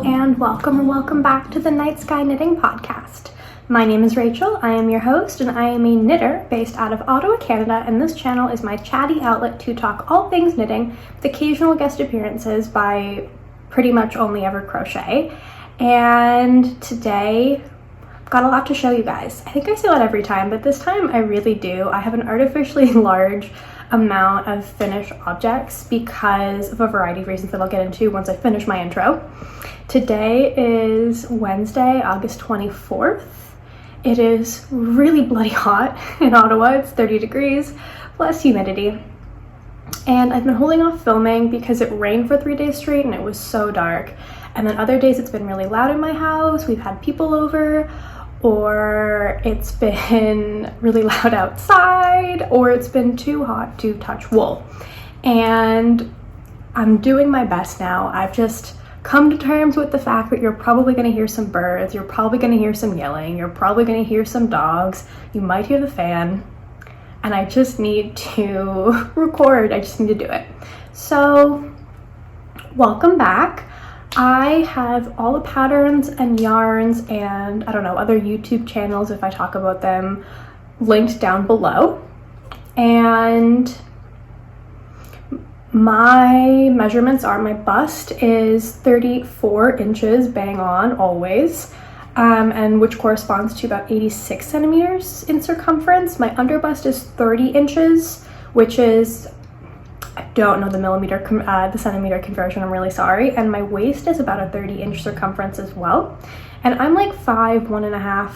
and welcome back to the Night Sky Knitting Podcast. My name is Rachel, I am your host, and I am a knitter based out of Ottawa, Canada, and this channel is my chatty outlet to talk all things knitting with occasional guest appearances by pretty much only ever crochet. And today, I've got a lot to show you guys. I think I say that every time, but this time I really do. I have an artificially large amount of finished objects because of a variety of reasons that I'll get into once I finish my intro. Today is Wednesday, August 24th. It is really bloody hot in Ottawa. It's 30 degrees plus humidity. And I've been holding off filming because it rained for 3 days straight and it was so dark. And then other days it's been really loud in my house. We've had people over, or it's been really loud outside, or it's been too hot to touch wool. And I'm doing my best now. I've just come to terms with the fact that you're probably going to hear some birds, you're probably going to hear some yelling, you're probably going to hear some dogs, you might hear the fan, and I just need to record. I just need to do it. So welcome back. I have all the patterns and yarns and I don't know, other YouTube channels, if I talk about them, linked down below. And my measurements are, my bust is 34 inches bang on always, and which corresponds to about 86 centimeters in circumference. My underbust is 30 inches, which is, I don't know the centimeter conversion, I'm really sorry. And my waist is about a 30-inch circumference as well. And I'm like 1.5.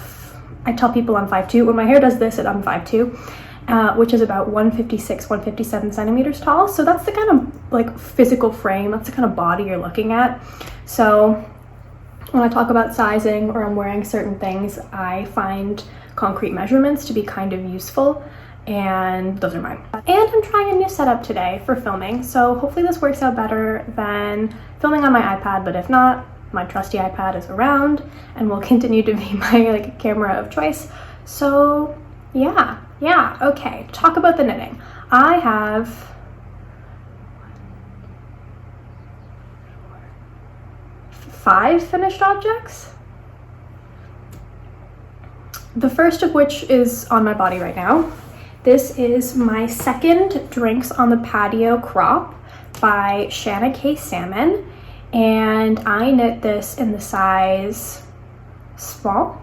I tell people I'm 5'2". When my hair does this, I'm 5'2", which is about 156, 157 centimeters tall. So that's the kind of like physical frame, that's the kind of body you're looking at. So when I talk about sizing or I'm wearing certain things, I find concrete measurements to be kind of useful. And those are mine. And I'm trying a new setup today for filming, so hopefully this works out better than filming on my iPad, but if not, my trusty iPad is around and will continue to be my camera of choice. So yeah, okay, talk about the knitting. I have 5 finished objects. The first of which is on my body right now. This is my second Drinks on the Patio crop by Shanna K. Salmon, and I knit this in the size small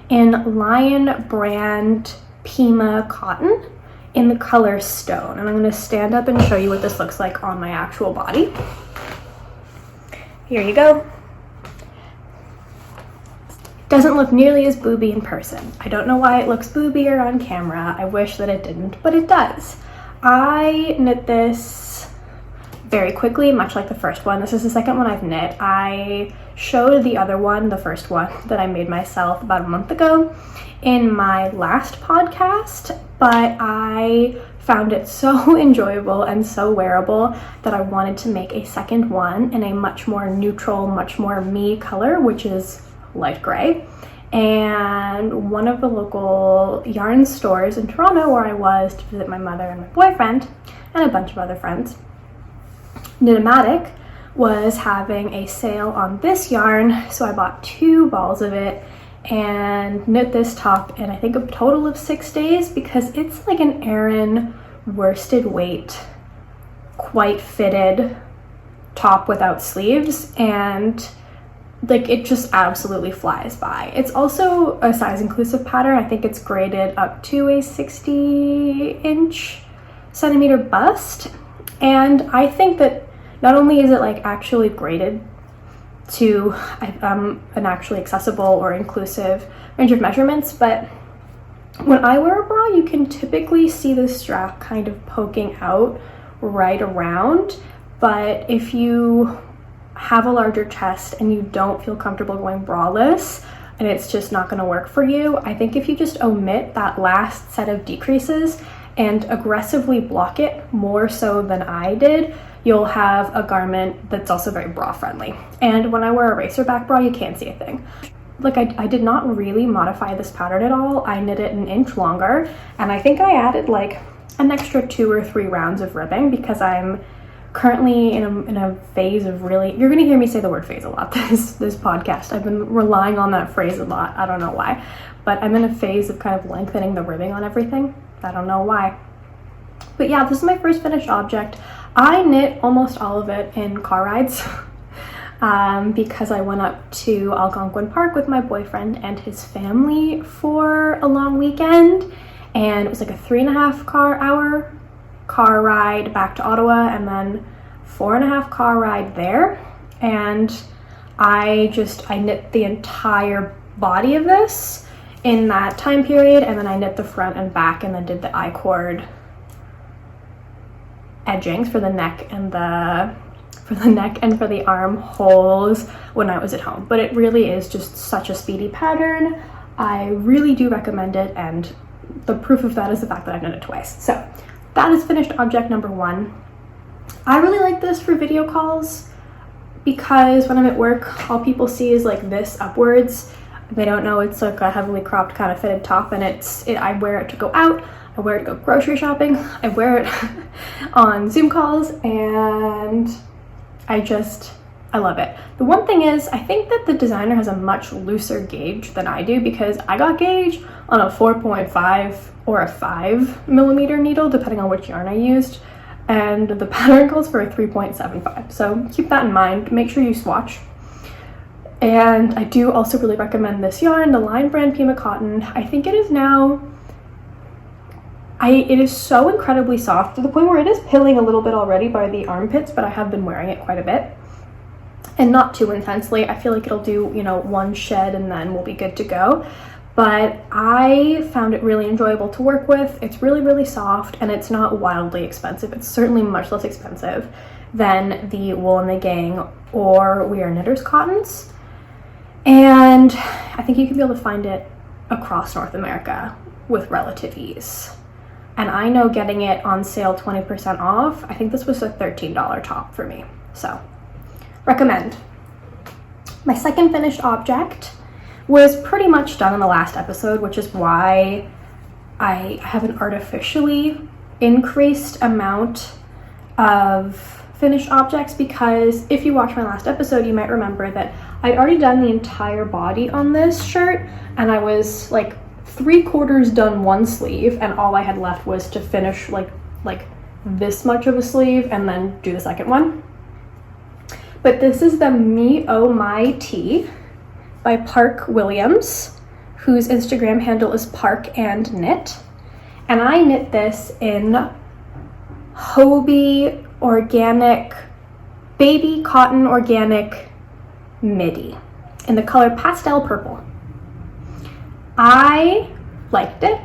in Lion brand Pima cotton in the color Stone. And I'm going to stand up and show you what this looks like on my actual body. Here you go. Doesn't look nearly as booby in person. I don't know why it looks boobier on camera. I wish that it didn't, but it does. I knit this very quickly, much like the first one. This is the second one I've knit. I showed the other one, the first one that I made myself about a month ago in my last podcast, but I found it so enjoyable and so wearable that I wanted to make a second one in a much more neutral, much more me color, which is light gray. And one of the local yarn stores in Toronto where I was to visit my mother and my boyfriend and a bunch of other friends, Knitomatic, was having a sale on this yarn, so I bought 2 balls of it and knit this top in I think a total of 6 days, because it's like an Aran worsted weight, quite fitted top without sleeves, and like it just absolutely flies by. It's also a size inclusive pattern. I think it's graded up to a 60 centimeter bust. And I think that not only is it like actually graded to an actually accessible or inclusive range of measurements, but when I wear a bra, you can typically see the strap kind of poking out right around. But if you have a larger chest and you don't feel comfortable going braless and it's just not going to work for you, I think if you just omit that last set of decreases and aggressively block it more so than I did, you'll have a garment that's also very bra friendly. And when I wear a racerback bra, you can't see a thing. Like I did not really modify this pattern at all. I knit it an inch longer, and I think I added like an extra 2 or 3 rounds of ribbing because I'm currently in a phase of really, you're gonna hear me say the word phase a lot this podcast. I've been relying on that phrase a lot. I don't know why, but I'm in a phase of kind of lengthening the ribbing on everything. I don't know why. But yeah, this is my first finished object. I knit almost all of it in car rides because I went up to Algonquin Park with my boyfriend and his family for a long weekend, and it was like a 3.5 hour car ride back to Ottawa and then 4.5 car ride there. And I knit the entire body of this in that time period, and then I knit the front and back and then did the I-cord edgings for the neck and for the armholes when I was at home. But it really is just such a speedy pattern. I really do recommend it, and the proof of that is the fact that I've done it twice. So that is finished object number 1. I really like this for video calls because when I'm at work, all people see is like this upwards. They don't know it's like a heavily cropped kind of fitted top, and I wear it to go out, I wear it to go grocery shopping, I wear it on Zoom calls, and I love it. The one thing is, I think that the designer has a much looser gauge than I do, because I got gauge on a 4.5 or a 5mm needle, depending on which yarn I used, and the pattern calls for a 3.75. So keep that in mind, make sure you swatch. And I do also really recommend this yarn, the Line brand Pima Cotton. I think it is now, it is so incredibly soft to the point where it is pilling a little bit already by the armpits, but I have been wearing it quite a bit. And not too intensely. I feel like it'll do, one shed and then we'll be good to go. But I found it really enjoyable to work with. It's really, really soft, and it's not wildly expensive. It's certainly much less expensive than the Wool and the Gang or We Are Knitters cottons. And I think you can be able to find it across North America with relative ease. And I know getting it on sale 20% off, I think this was a $13 top for me. So, recommend. My second finished object was pretty much done in the last episode, which is why I have an artificially increased amount of finished objects, because if you watched my last episode, you might remember that I'd already done the entire body on this shirt, and I was like 3/4 done one sleeve, and all I had left was to finish like this much of a sleeve and then do the second one. But this is the Me Oh My Tee by Park Williams, whose Instagram handle is Park and Knit. And I knit this in Hobie organic, baby cotton organic midi in the color pastel purple. I liked it.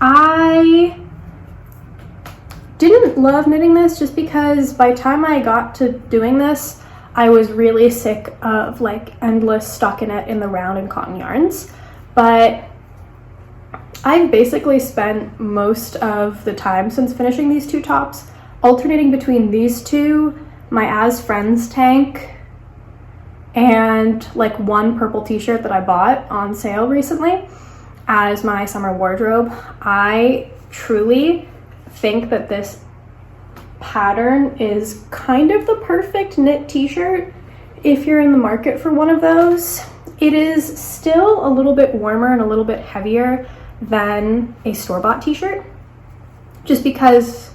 I didn't love knitting this just because by the time I got to doing this, I was really sick of like endless stockinette in the round and cotton yarns. But I've basically spent most of the time since finishing these two tops alternating between these two, my As Friends tank, and like one purple t-shirt that I bought on sale recently as my summer wardrobe. I truly think that this pattern is kind of the perfect knit t-shirt if you're in the market for one of those. It is still a little bit warmer and a little bit heavier than a store-bought t-shirt, just because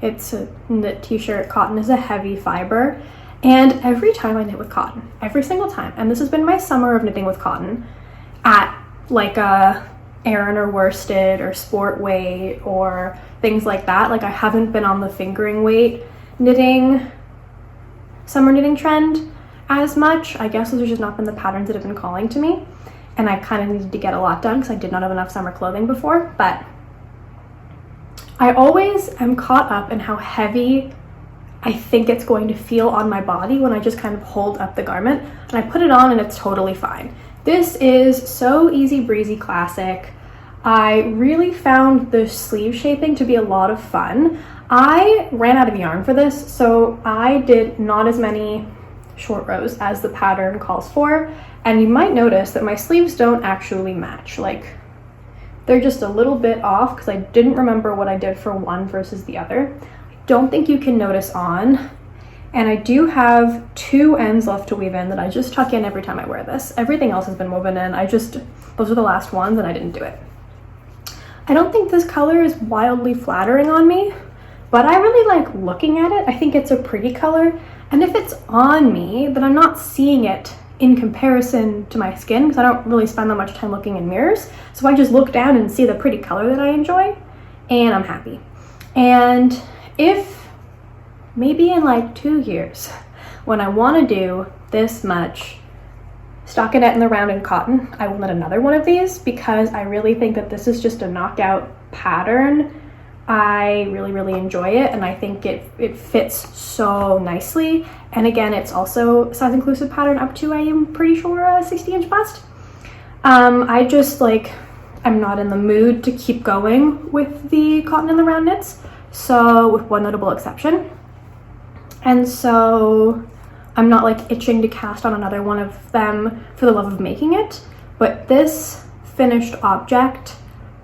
it's a knit t-shirt. Cotton is a heavy fiber, and every time I knit with cotton, every single time, and this has been my summer of knitting with cotton at like a Aran or worsted or sport weight or things like that. Like I haven't been on the fingering weight knitting, summer knitting trend as much. I guess those have just not been the patterns that have been calling to me, and I kind of needed to get a lot done because I did not have enough summer clothing before. But I always am caught up in how heavy I think it's going to feel on my body when I just kind of hold up the garment, and I put it on and it's totally fine. This is so easy breezy classic. I really found the sleeve shaping to be a lot of fun. I ran out of yarn for this, so I did not as many short rows as the pattern calls for, and you might notice that my sleeves don't actually match. Like, they're just a little bit off because I didn't remember what I did for one versus the other. I don't think you can notice on. And I do have 2 ends left to weave in that I just tuck in every time I wear this. Everything else has been woven in. Those are the last ones and I didn't do it. I don't think this color is wildly flattering on me, but I really like looking at it. I think it's a pretty color. And if it's on me, then I'm not seeing it in comparison to my skin because I don't really spend that much time looking in mirrors. So I just look down and see the pretty color that I enjoy and I'm happy. And if maybe in like 2 years, when I want to do this much stockinette in the rounded cotton, I will knit another one of these because I really think that this is just a knockout pattern. I really, really enjoy it, and I think it fits so nicely. And again, it's also size inclusive pattern up to, I am pretty sure, a 60-inch bust. I just I'm not in the mood to keep going with the cotton in the round knits, so with one notable exception. And so I'm not like itching to cast on another one of them for the love of making it. But this finished object,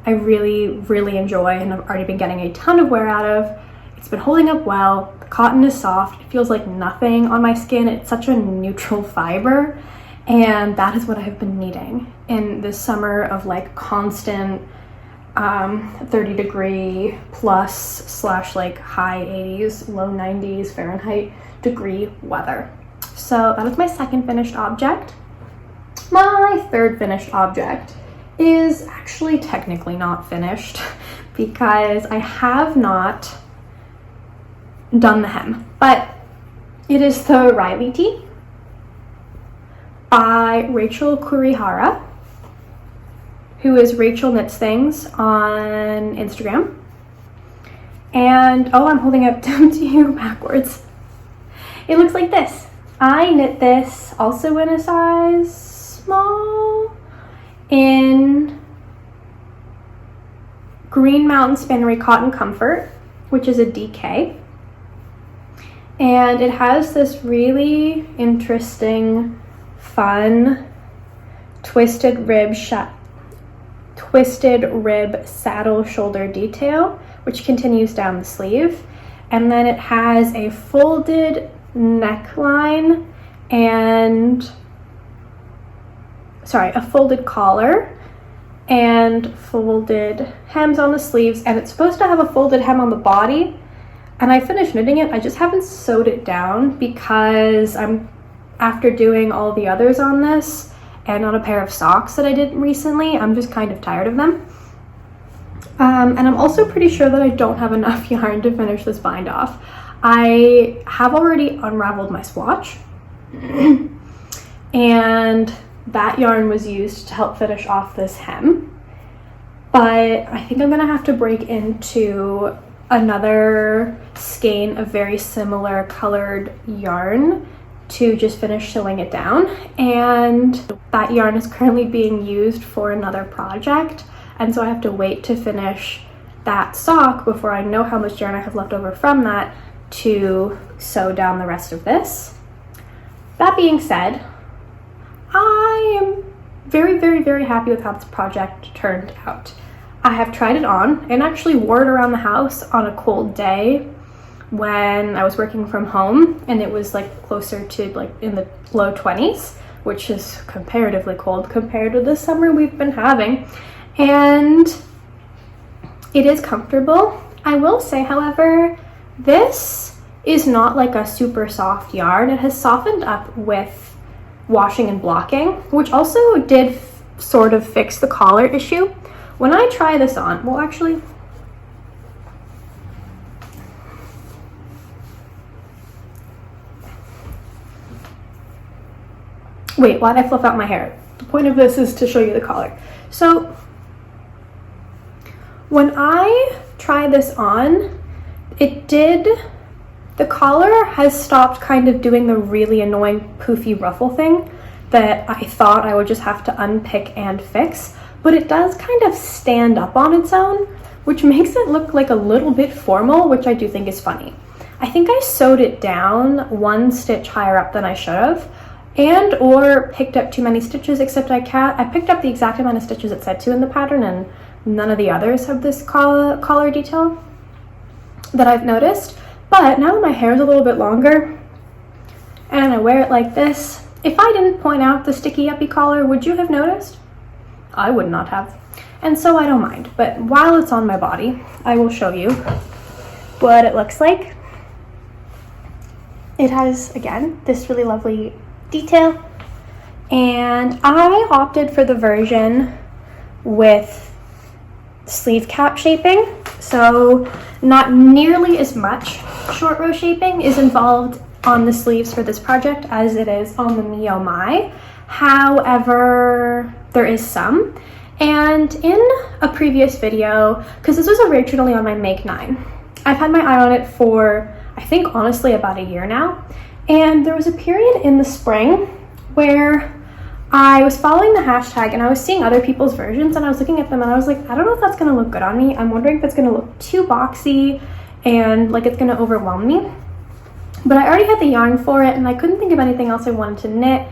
I really, really enjoy and I've already been getting a ton of wear out of. It's been holding up well. The cotton is soft. It feels like nothing on my skin. It's such a neutral fiber. And that is what I have been needing in this summer of like constant 30-degree plus / like high 80s, low 90s Fahrenheit degree weather. So that is my second finished object. My third finished object is actually technically not finished because I have not done the hem, but it is the Riley tee by Rachel Kurihara, who is Rachel Knits Things on Instagram. And oh, I'm holding up to you backwards. It looks like this. I knit this also in a size small in Green Mountain Spinnery Cotton Comfort, which is a DK. And it has this really interesting, fun, twisted rib saddle shoulder detail, which continues down the sleeve. And then it has a folded neckline and a folded collar and folded hems on the sleeves, and it's supposed to have a folded hem on the body. And I finished knitting it. I just haven't sewed it down because after doing all the others on this and on a pair of socks that I did recently, I'm just kind of tired of them. And I'm also pretty sure that I don't have enough yarn to finish this bind off. I have already unraveled my swatch and that yarn was used to help finish off this hem. But I think I'm gonna have to break into another skein of very similar colored yarn to just finish sewing it down. And that yarn is currently being used for another project. And so I have to wait to finish that sock before I know how much yarn I have left over from that to sew down the rest of this. That being said, I am very, very, very happy with how this project turned out. I have tried it on and actually wore it around the house on a cold day when I was working from home, and it was like closer to like in the low 20s, which is comparatively cold compared to the summer we've been having. And it is comfortable. I will say, however, this is not like a super soft yarn. It has softened up with washing and blocking, which also did sort of fix the collar issue. When I try this on, well, actually, wait, why'd I fluff out my hair? The point of this is to show you the collar. So when I try this on, the collar has stopped kind of doing the really annoying poofy ruffle thing that I thought I would just have to unpick and fix, but it does kind of stand up on its own, which makes it look like a little bit formal, which I do think is funny. I think I sewed it down 1 stitch higher up than I should have, and or picked up too many stitches, except I picked up the exact amount of stitches it said to in the pattern, and none of the others have this collar detail that I've noticed. But now that my hair is a little bit longer and I wear it like this, if I didn't point out the sticky uppy collar, would you have noticed? I would not have. And so I don't mind. But while it's on my body, I will show you what it looks like. It has, again, this really lovely detail. And I opted for the version with sleeve cap shaping. So not nearly as much short row shaping is involved on the sleeves for this project as it is on the Me Oh My. However, there is some. And in a previous video, because this was originally on my Make 9, I've had my eye on it for, I think, honestly, about a year now. And there was a period in the spring where I was following the hashtag and I was seeing other people's versions and I was looking at them and I was like, I don't know if that's going to look good on me. I'm wondering if it's going to look too boxy and like it's going to overwhelm me. But I already had the yarn for it and I couldn't think of anything else I wanted to knit.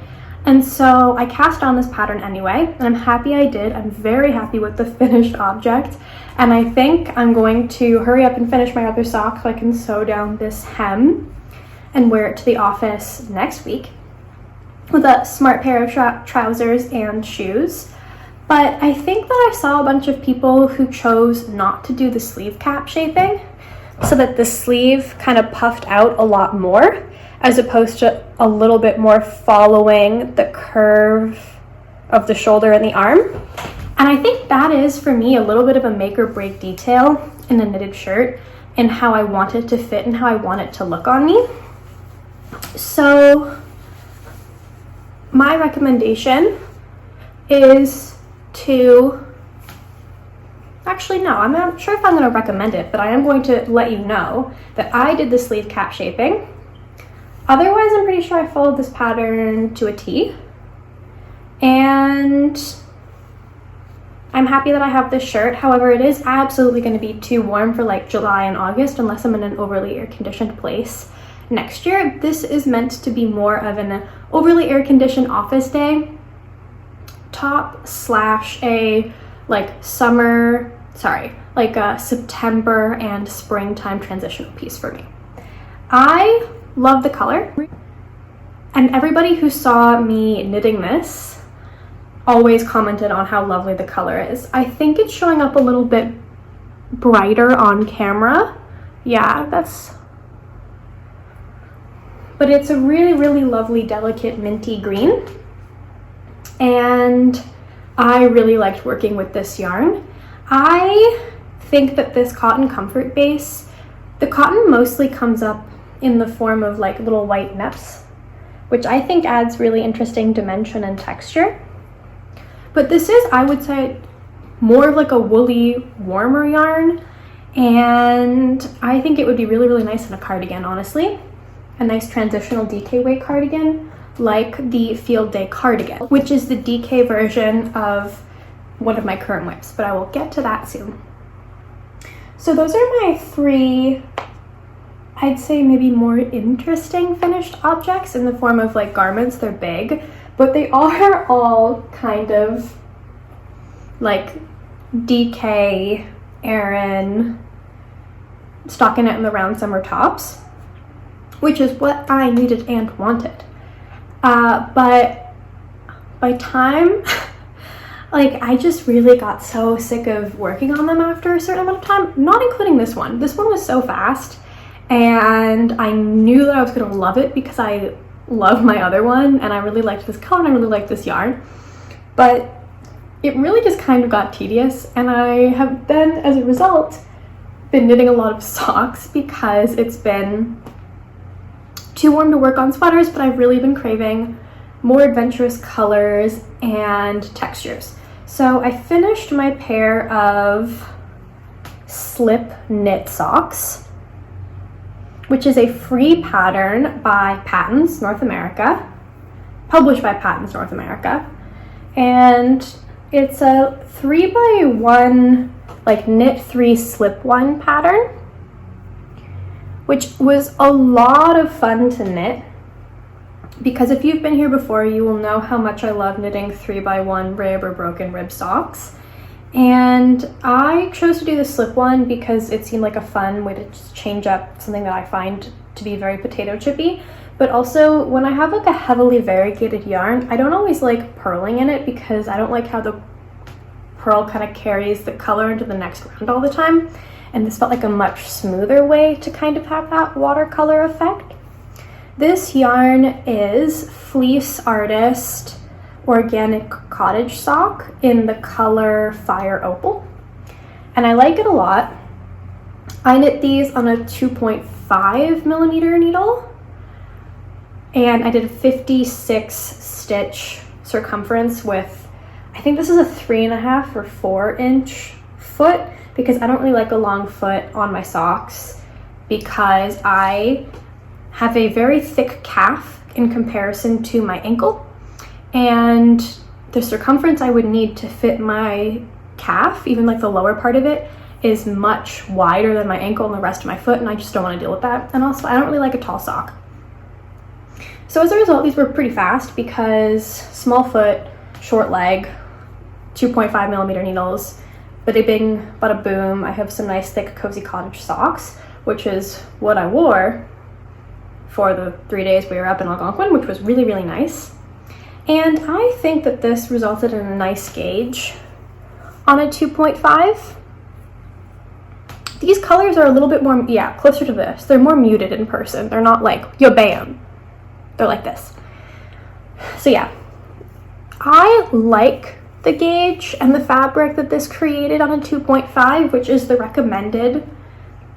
And so I cast on this pattern anyway, and I'm happy I did. I'm very happy with the finished object. And I think I'm going to hurry up and finish my other sock so I can sew down this hem and wear it to the office next week with a smart pair of trousers and shoes. But I think that I saw a bunch of people who chose not to do the sleeve cap shaping so that the sleeve kind of puffed out a lot more as opposed to a little bit more following the curve of the shoulder and the arm. And I think that is, for me, a little bit of a make or break detail in a knitted shirt and how I want it to fit and how I want it to look on me. So my recommendation is to, actually no, I'm not sure if I'm going to recommend it, but I am going to let you know that I did the sleeve cap shaping. Otherwise, I'm pretty sure I followed this pattern to a T. And I'm happy that I have this shirt. However, it is absolutely going to be too warm for like July and August unless I'm in an overly air-conditioned place next year. This is meant to be more of an overly air-conditioned office day top slash a like summer, sorry, like a September and springtime transitional piece for me. I love the color, and everybody who saw me knitting this always commented on how lovely the color is. I think it's showing up a little bit brighter on camera. Yeah, but it's a really, really lovely, delicate minty green. And I really liked working with this yarn. I think that this cotton comfort base, the cotton mostly comes up in the form of like little white nips, which I think adds really interesting dimension and texture. But this is, I would say, more of like a woolly, warmer yarn. And I think it would be really, really nice in a cardigan, honestly. A nice transitional DK weight cardigan, like the Field Day cardigan, which is the DK version of one of my current whips, but I will get to that soon. So those are my three, I'd say maybe more interesting finished objects in the form of like garments. They're big, but they are all kind of like DK, Aran, stockinette in the round summer tops, which is what I needed and wanted. But by time, like I just really got so sick of working on them after a certain amount of time, not including this one. This one was so fast and I knew that I was gonna love it because I love my other one and I really liked this color and I really liked this yarn. But it really just kind of got tedious, and I have then, as a result, been knitting a lot of socks because it's been too warm to work on sweaters, but I've really been craving more adventurous colors and textures. So I finished my pair of slip knit socks, which is a free pattern by Patterns North America, published by Patterns North America. And it's a 3x1, like knit 3 slip 1 pattern, which was a lot of fun to knit, because if you've been here before, you will know how much I love knitting 3x1 rib or broken rib socks. And I chose to do the slip one because it seemed like a fun way to just change up something that I find to be very potato chippy. But also, when I have like a heavily variegated yarn, I don't always like purling in it because I don't like how the purl kind of carries the color into the next round all the time. And this felt like a much smoother way to kind of have that watercolor effect. This yarn is Fleece Artist Organic Cottage Sock in the color Fire Opal. And I like it a lot. I knit these on a 2.5 millimeter needle. And I did a 56 stitch circumference with, I think this is a 3.5 or 4 inch foot, because I don't really like a long foot on my socks because I have a very thick calf in comparison to my ankle, and the circumference I would need to fit my calf, even like the lower part of it, is much wider than my ankle and the rest of my foot, and I just don't want to deal with that. And also I don't really like a tall sock. So as a result, these were pretty fast because small foot, short leg, 2.5 millimeter needles, bada bing, bada boom. I have some nice thick cozy cottage socks, which is what I wore for the 3 days we were up in Algonquin, which was really, really nice. And I think that this resulted in a nice gauge on a 2.5. These colors are a little bit more, yeah, closer to this. They're more muted in person. They're not like, yo, bam. They're like this. So yeah, I like the gauge and the fabric that this created on a 2.5, which is the recommended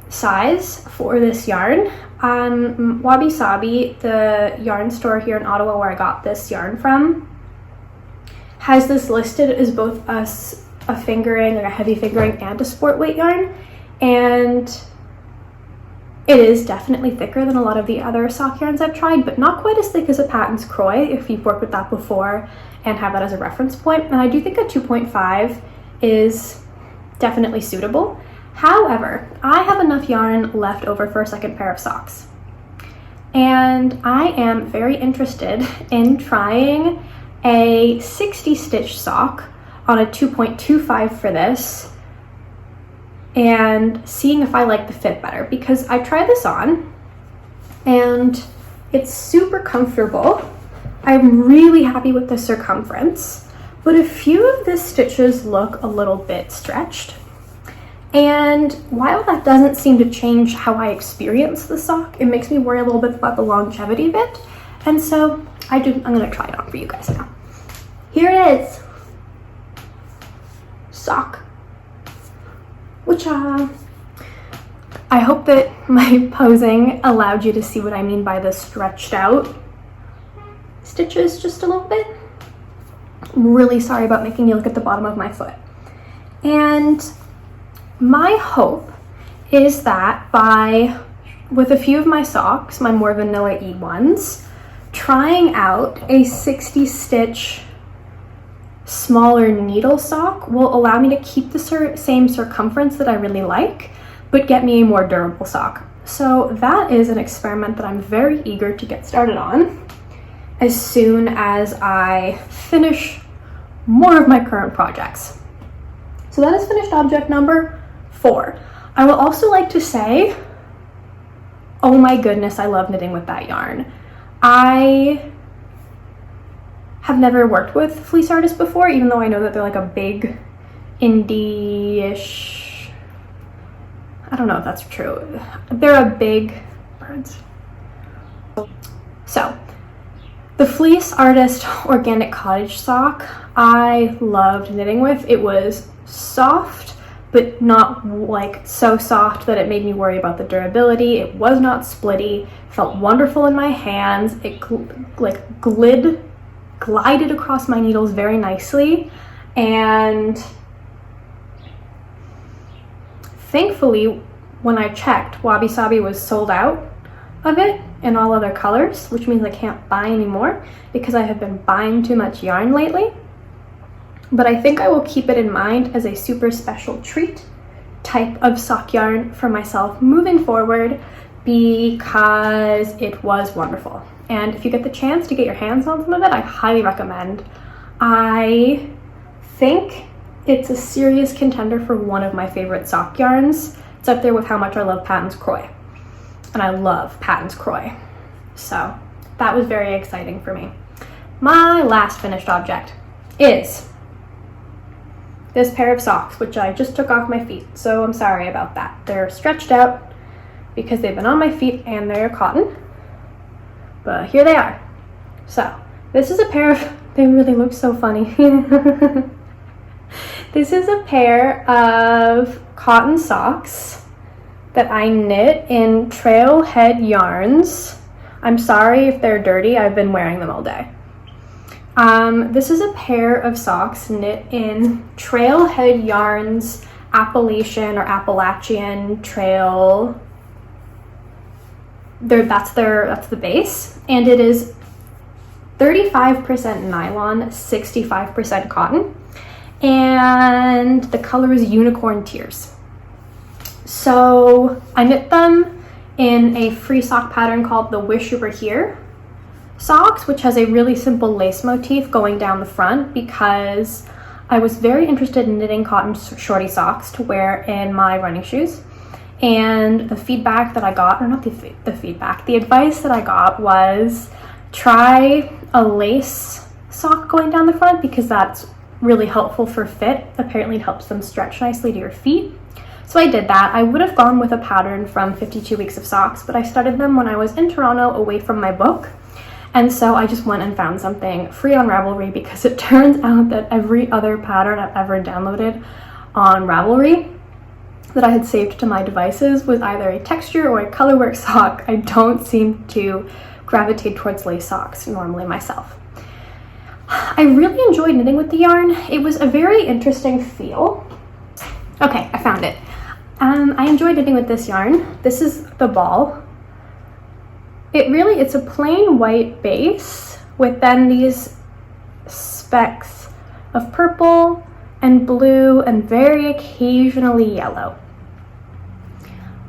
size for this yarn. Wabi Sabi, the yarn store here in Ottawa where I got this yarn from, has this listed as both a fingering, like a heavy fingering, and a sport weight yarn, and it is definitely thicker than a lot of the other sock yarns I've tried, but not quite as thick as a Patton's Croy if you've worked with that before and have that as a reference point. And I do think a 2.5 is definitely suitable. However, I have enough yarn left over for a second pair of socks. And I am very interested in trying a 60 stitch sock on a 2.25 for this and seeing if I like the fit better, because I tried this on and it's super comfortable. I'm really happy with the circumference, but a few of the stitches look a little bit stretched. And while that doesn't seem to change how I experience the sock, it makes me worry a little bit about the longevity of it. And so I'm gonna try it on for you guys now. Here it is. Sock. Which I hope that my posing allowed you to see what I mean by the stretched out stitches just a little bit. I'm really sorry about making you look at the bottom of my foot. And my hope is that with a few of my socks, my more vanilla-y ones, trying out a 60 stitch smaller needle sock will allow me to keep the same circumference that I really like, but get me a more durable sock. So that is an experiment that I'm very eager to get started on as soon as I finish more of my current projects. So that is finished object number 4. I will also like to say, oh my goodness, I love knitting with that yarn. I have never worked with fleece artists before, even though I know that they're like a big indie-ish, I don't know if that's true. They're a big birds. So the Fleece Artist Organic Cottage Sock I loved knitting with. It was soft, but not like so soft that it made me worry about the durability. It was not splitty, felt wonderful in my hands. It glided across my needles very nicely, and thankfully when I checked, Wabi Sabi was sold out of it in all other colors, which means I can't buy anymore because I have been buying too much yarn lately. But I think I will keep it in mind as a super special treat type of sock yarn for myself moving forward because it was wonderful. And if you get the chance to get your hands on some of it, I highly recommend. I think It's a serious contender for one of my favorite sock yarns. It's up there with how much I love Patton's Croy. And I love Patton's Croy. So that was very exciting for me. My last finished object is this pair of socks, which I just took off my feet. So I'm sorry about that. They're stretched out because they've been on my feet and they're cotton. But here they are. So this is a pair of, they really look so funny. This is a pair of cotton socks that I knit in Trailhead yarns. I'm sorry if they're dirty, I've been wearing them all day. This is a pair of socks knit in Trailhead yarns, Appalachian Trail. That's the base, and it is 35% nylon, 65% cotton, and the color is Unicorn Tears. So I knit them in a free sock pattern called the Wish You Were Here socks, which has a really simple lace motif going down the front because I was very interested in knitting cotton shorty socks to wear in my running shoes. And the feedback that I got, or not the feedback, the advice that I got was try a lace sock going down the front because that's really helpful for fit. Apparently it helps them stretch nicely to your feet. So I did that. I would have gone with a pattern from 52 Weeks of Socks, but I started them when I was in Toronto away from my book. And so I just went and found something free on Ravelry because it turns out that every other pattern I've ever downloaded on Ravelry that I had saved to my devices was either a texture or a colorwork sock. I don't seem to gravitate towards lace socks normally myself. I really enjoyed knitting with the yarn. It was a very interesting feel. Okay, I found it. I enjoyed knitting with this yarn. This is the ball. It's a plain white base with then these specks of purple and blue and very occasionally yellow.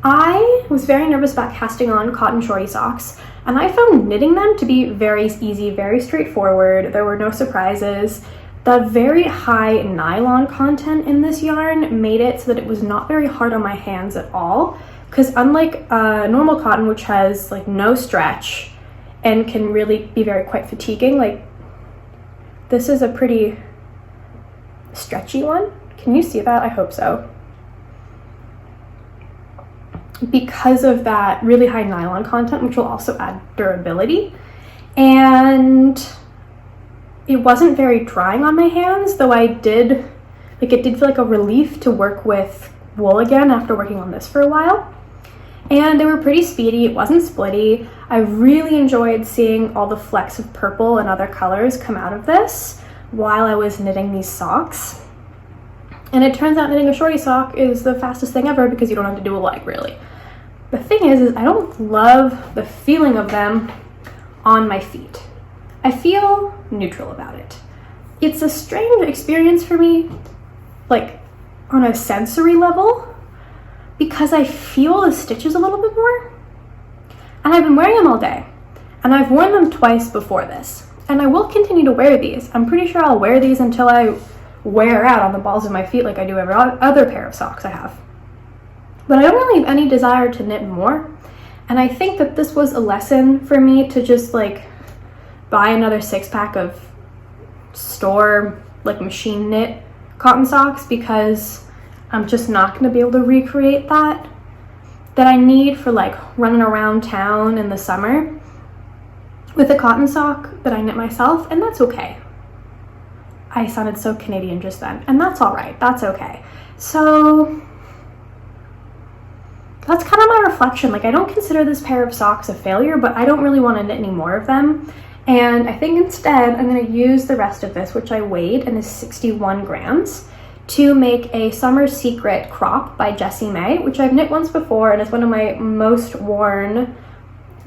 I was very nervous about casting on cotton shorty socks, and I found knitting them to be very easy, very straightforward. There were no surprises. The very high nylon content in this yarn made it so that it was not very hard on my hands at all, because unlike normal cotton, which has like no stretch and can really be quite fatiguing, like this is a pretty stretchy one. Can you see that? I hope so. Because of that really high nylon content, which will also add durability. And it wasn't very drying on my hands, though it did feel like a relief to work with wool again after working on this for a while. And they were pretty speedy, it wasn't splitty. I really enjoyed seeing all the flecks of purple and other colors come out of this while I was knitting these socks. And it turns out knitting a shorty sock is the fastest thing ever because you don't have to do a leg, really. The thing is I don't love the feeling of them on my feet. I feel neutral about it. It's a strange experience for me, like on a sensory level, because I feel the stitches a little bit more. And I've been wearing them all day. And I've worn them twice before this. And I will continue to wear these. I'm pretty sure I'll wear these until I wear out on the balls of my feet like I do every other pair of socks I have. But I don't really have any desire to knit more. And I think that this was a lesson for me to just like buy another 6-pack of store like machine knit cotton socks, because I'm just not going to be able to recreate that I need for like running around town in the summer with a cotton sock that I knit myself, and that's okay. I sounded so Canadian just then, and that's all right. That's okay. So that's kind of my reflection. Like, I don't consider this pair of socks a failure, but I don't really want to knit any more of them. And I think instead I'm going to use the rest of this, which I weighed and is 61 grams, to make a Summer Secret crop by Jessie May, which I've knit once before and is one of my most worn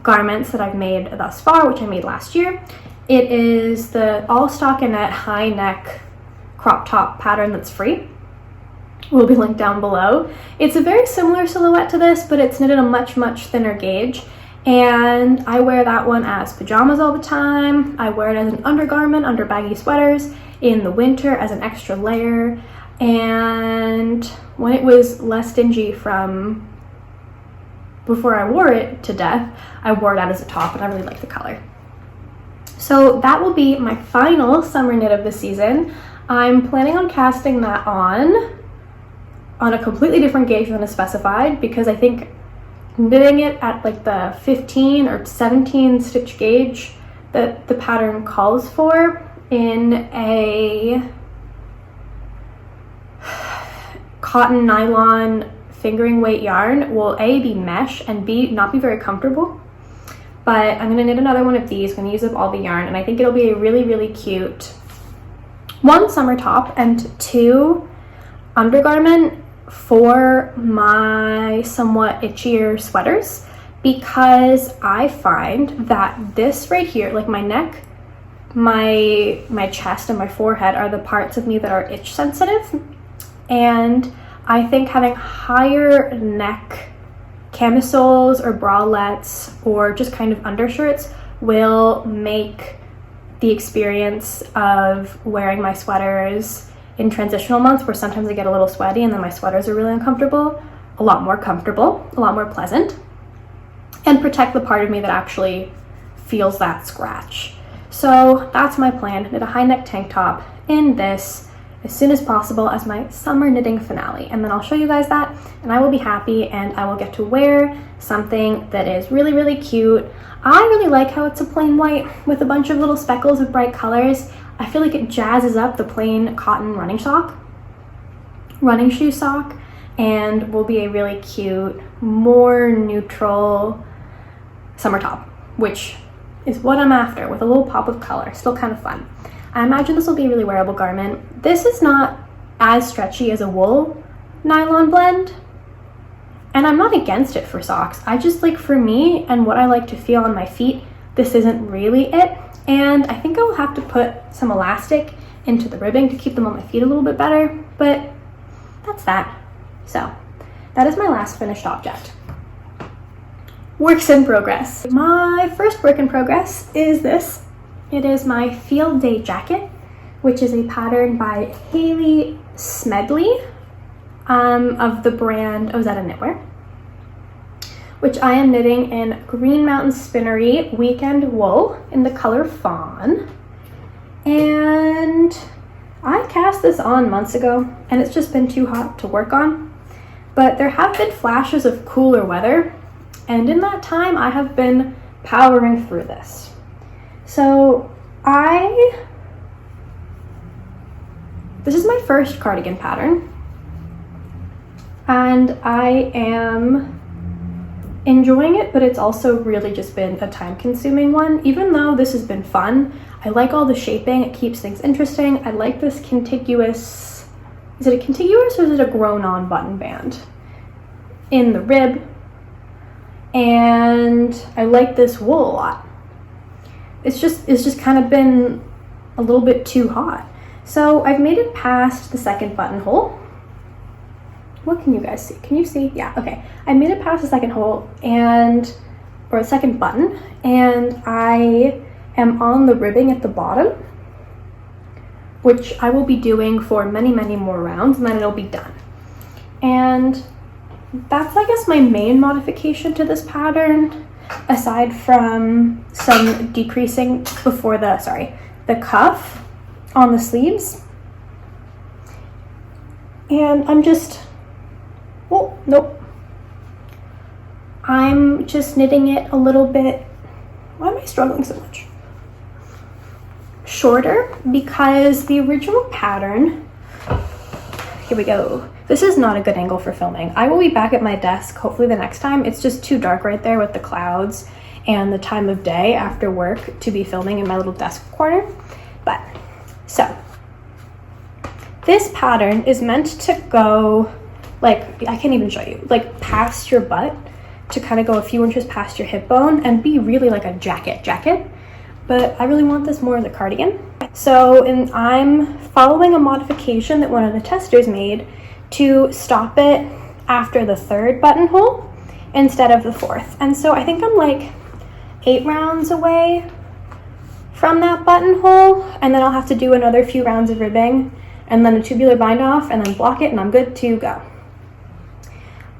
garments that I've made thus far, which I made last year. It is the all stockinette high neck crop top pattern that's free. Will be linked down below. It's a very similar silhouette to this, but it's knitted a much, much thinner gauge. And I wear that one as pajamas all the time. I wear it as an undergarment under baggy sweaters, in the winter as an extra layer. and when it was less dingy from before I wore it to death, I wore it out as a top, and I really like the color. So that will be my final summer knit of the season. I'm planning on casting that on a completely different gauge than is specified, because I think knitting it at like the 15 or 17 stitch gauge that the pattern calls for in a cotton nylon fingering weight yarn will A, be mesh, and B, not be very comfortable. But I'm gonna knit another one of these, gonna use up all the yarn, and I think it'll be a really, really cute, one, summer top, and two, undergarment for my somewhat itchier sweaters, because I find that this right here, like my neck, my chest, and my forehead are the parts of me that are itch sensitive, and I think having higher neck camisoles or bralettes or just kind of undershirts will make the experience of wearing my sweaters in transitional months, where sometimes I get a little sweaty and then my sweaters are really uncomfortable, a lot more comfortable, a lot more pleasant, and protect the part of me that actually feels that scratch. So that's my plan, knit a high neck tank top in this as soon as possible as my summer knitting finale, and then I'll show you guys that, and I will be happy, and I will get to wear something that is really, really cute. I really like how it's a plain white with a bunch of little speckles of bright colors. I feel like it jazzes up the plain cotton running shoe sock, and will be a really cute, more neutral summer top, which is what I'm after, with a little pop of color, still kind of fun. I imagine this will be a really wearable garment. This is not as stretchy as a wool nylon blend, and I'm not against it for socks. I just, like, for me and what I like to feel on my feet, this isn't really it, and I think I will have to put some elastic into the ribbing to keep them on my feet a little bit better, but that's that. So that is my last finished object. Works in progress. My first work in progress is this. It is my field day jacket, which is a pattern by Haley Smedley of the brand Ozetta Knitwear, which I am knitting in Green Mountain Spinnery Weekend Wool in the color Fawn. And I cast this on months ago, and it's just been too hot to work on. But there have been flashes of cooler weather, and in that time I have been powering through this. So this is my first cardigan pattern, and I am enjoying it, but it's also really just been a time-consuming one. Even though this has been fun, I like all the shaping, it keeps things interesting. I like this contiguous, is it a contiguous or is it a grown-on button band in the rib? And I like this wool a lot. It's just kind of been a little bit too hot. So I've made it past the second buttonhole. What can you guys see? Can you see? Yeah, okay. I made it past the second hole or the second button, and I am on the ribbing at the bottom, which I will be doing for many, many more rounds, and then it'll be done. And that's, I guess, my main modification to this pattern, aside from some decreasing before the cuff on the sleeves. And I'm just, I'm just knitting it a little bit, why am I struggling so much? Shorter, because the original pattern, here we go. This is not a good angle for filming. I will be back at my desk, hopefully the next time. It's just too dark right there with the clouds and the time of day after work to be filming in my little desk corner. But, so, this pattern is meant to go, like, I can't even show you, like past your butt, to kind of go a few inches past your hip bone and be really like a jacket. But I really want this more as a cardigan. So, I'm following a modification that one of the testers made to stop it after the third buttonhole instead of the fourth. And so I think I'm like 8 rounds away from that buttonhole, and then I'll have to do another few rounds of ribbing and then a tubular bind off, and then block it, and I'm good to go.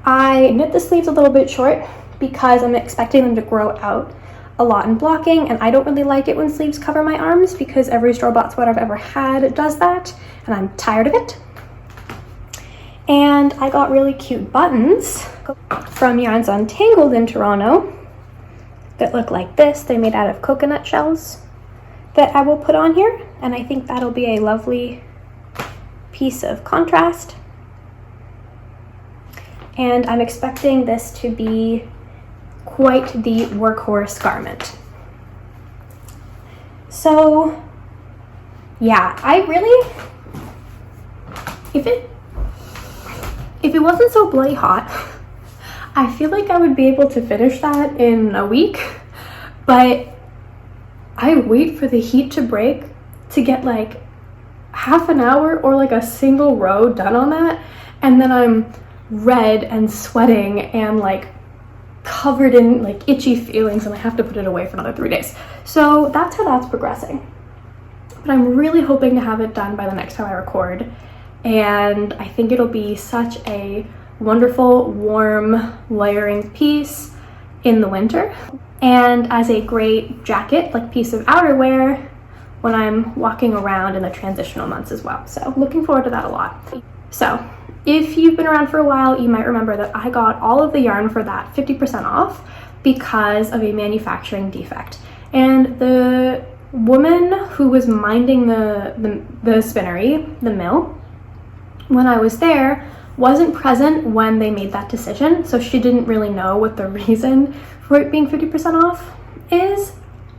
I knit the sleeves a little bit short because I'm expecting them to grow out a lot in blocking, and I don't really like it when sleeves cover my arms because every store-bought sweater I've ever had does that, and I'm tired of it. And I got really cute buttons from Yarns Untangled in Toronto that look like this. They're made out of coconut shells that I will put on here, and I think that'll be a lovely piece of contrast. And I'm expecting this to be quite the workhorse garment. So yeah, I really, if it wasn't so bloody hot, I feel like I would be able to finish that in a week, but I wait for the heat to break to get like half an hour or like a single row done on that, and then I'm red and sweating and like covered in like itchy feelings, and I have to put it away for another 3 days. So that's how that's progressing. But I'm really hoping to have it done by the next time I record, and I think it'll be such a wonderful, warm, layering piece in the winter, and as a great jacket, like piece of outerwear when I'm walking around in the transitional months as well. So looking forward to that a lot. So if you've been around for a while, you might remember that I got all of the yarn for that 50% off because of a manufacturing defect. And the woman who was minding the spinnery, the mill, when I was there, wasn't present when they made that decision, so she didn't really know what the reason for it being 50% off is.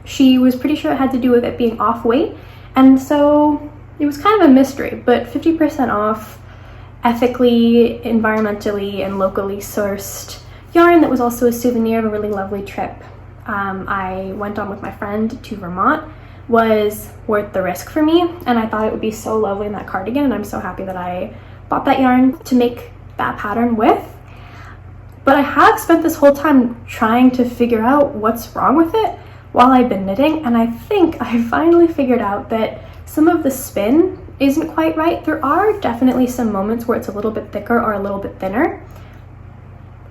She was pretty sure it had to do with it being off weight, and so it was kind of a mystery, but 50% off ethically, environmentally, and locally sourced yarn that was also a souvenir of a really lovely trip I went on with my friend to Vermont was worth the risk for me, and I thought it would be so lovely in that cardigan, and I'm so happy that I bought that yarn to make that pattern with. But I have spent this whole time trying to figure out what's wrong with it while I've been knitting, and I think I finally figured out that some of the spin isn't quite right. There are definitely some moments where it's a little bit thicker or a little bit thinner.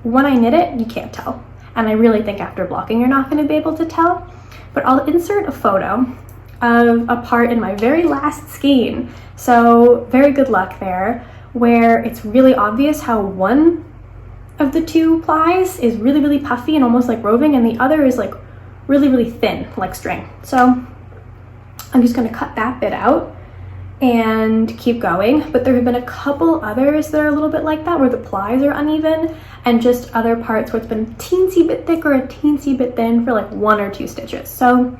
When I knit it, you can't tell, and I really think after blocking you're not going to be able to tell. But I'll insert a photo of a part in my very last skein, so very good luck there, where it's really obvious how one of the two plies is really, really puffy and almost like roving, and the other is like really, really thin, like string. So I'm just going to cut that bit out and keep going. But there have been a couple others that are a little bit like that, where the plies are uneven, and just other parts where it's been a teensy bit thick or a teensy bit thin for like 1 or 2 stitches. So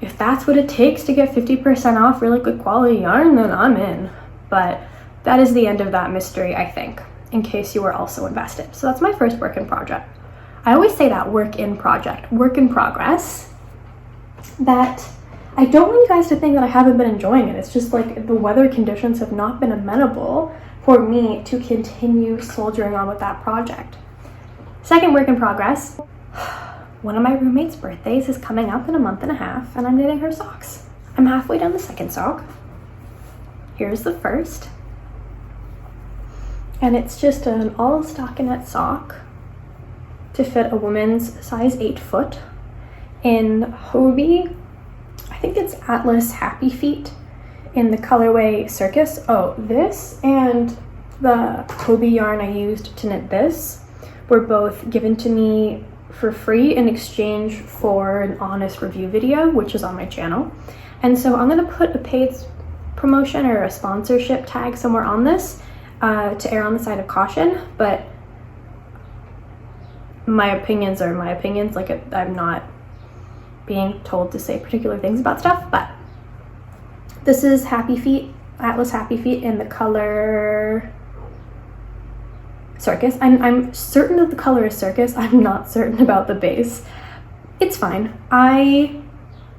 if that's what it takes to get 50% off really good quality yarn, then I'm in. But that is the end of that mystery, I think, in case you were also invested. So that's my first work in project. I always say that, work in project, work in progress, that I don't want you guys to think that I haven't been enjoying it. It's just like the weather conditions have not been amenable for me to continue soldiering on with that project. Second work in progress, one of my roommate's birthdays is coming up in a month and a half, and I'm knitting her socks. I'm halfway down the second sock. Here's the first. And it's just an all stockinette sock to fit a woman's size 8 foot in Hobie. I think it's Atlas Happy Feet in the colorway Circus. Oh, this and the Hobie yarn I used to knit this were both given to me for free in exchange for an honest review video, which is on my channel. And so I'm going to put a paid promotion or a sponsorship tag somewhere on this to err on the side of caution, but my opinions are my opinions. Like, I'm not being told to say particular things about stuff, but this is Happy Feet, Atlas Happy Feet in the color Circus. I'm certain that the color is Circus. I'm not certain about the base. It's fine. I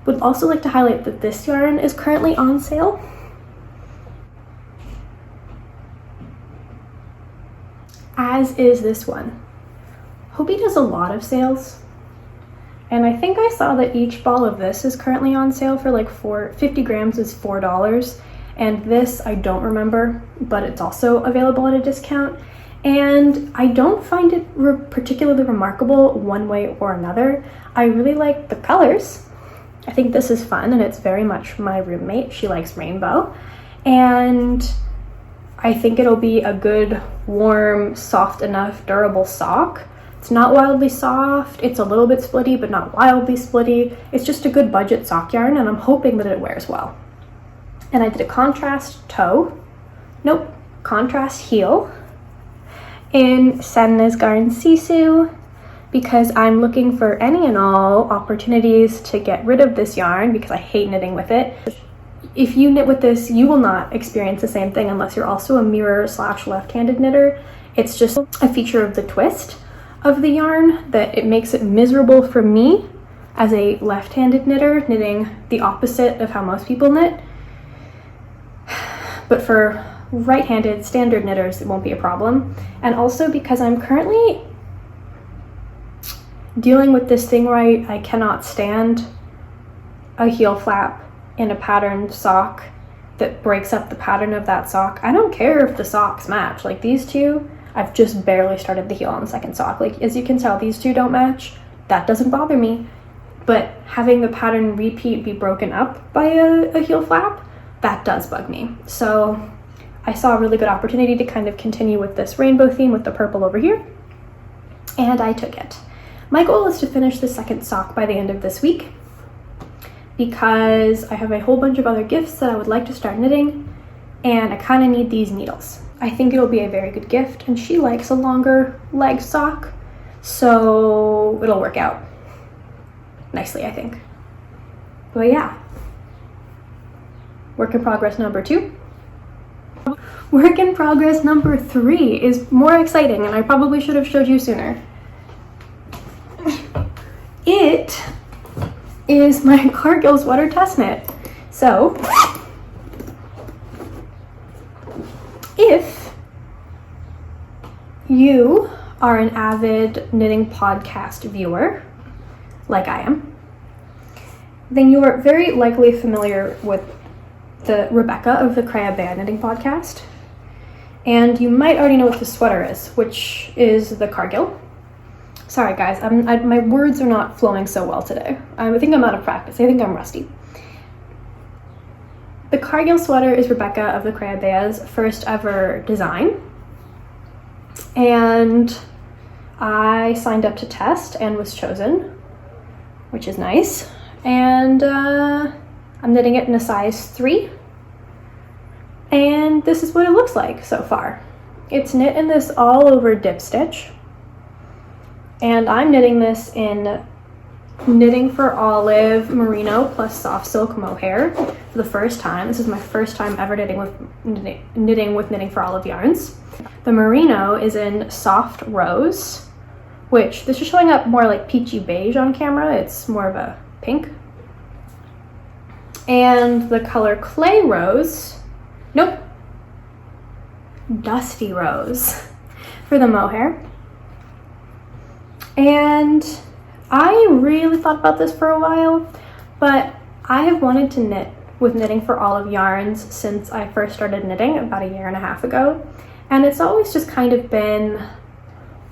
would also like to highlight that this yarn is currently on sale. As is this one. Hobie does a lot of sales, and I think I saw that each ball of this is currently on sale for like 50 grams is $4, and this I don't remember, but it's also available at a discount. And I don't find it particularly remarkable one way or another. I really like the colors. I think this is fun, and it's very much my roommate. She likes rainbow. And I think it'll be a good, warm, soft enough, durable sock. It's not wildly soft. It's a little bit splitty, but not wildly splitty. It's just a good budget sock yarn, and I'm hoping that it wears well. And I did a contrast contrast heel in Senna's Garden Sisu, because I'm looking for any and all opportunities to get rid of this yarn because I hate knitting with it. If you knit with this, you will not experience the same thing unless you're also a mirror / left-handed knitter. It's just a feature of the twist of the yarn that it makes it miserable for me as a left-handed knitter, knitting the opposite of how most people knit. But for right-handed standard knitters, it won't be a problem. And also because I'm currently dealing with this thing where I cannot stand a heel flap in a patterned sock that breaks up the pattern of that sock. I don't care if the socks match. Like these two, I've just barely started the heel on the second sock. Like as you can tell, these two don't match. That doesn't bother me. But having the pattern repeat be broken up by a heel flap, that does bug me. So I saw a really good opportunity to kind of continue with this rainbow theme with the purple over here, and I took it. My goal is to finish the second sock by the end of this week because I have a whole bunch of other gifts that I would like to start knitting, and I kind of need these needles. I think it'll be a very good gift, and she likes a longer leg sock, so it'll work out nicely, I think. But yeah, work in progress number 2. Work in progress number 3 is more exciting, and I probably should have showed you sooner. It is my Cargill sweater test knit. So, if you are an avid knitting podcast viewer, like I am, then you are very likely familiar with the Rebecca of the Crochet Knitting podcast. And you might already know what the sweater is, which is the Cargill. Sorry guys, my words are not flowing so well today. I think I'm out of practice. I think I'm rusty. The Cargill sweater is Rebecca of the Crochet's first ever design. And I signed up to test and was chosen, which is nice. And I'm knitting it in a size 3. And this is what it looks like so far. It's knit in this all over dip stitch. And I'm knitting this in Knitting for Olive merino plus soft silk mohair for the first time. This is my first time ever knitting with Knitting for Olive yarns. The merino is in soft rose, which this is showing up more like peachy beige on camera. It's more of a pink. And the color clay rose, dusty rose for the mohair. And I really thought about this for a while, but I have wanted to knit with Knitting for Olive yarns since I first started knitting about 1.5 years ago. And it's always just kind of been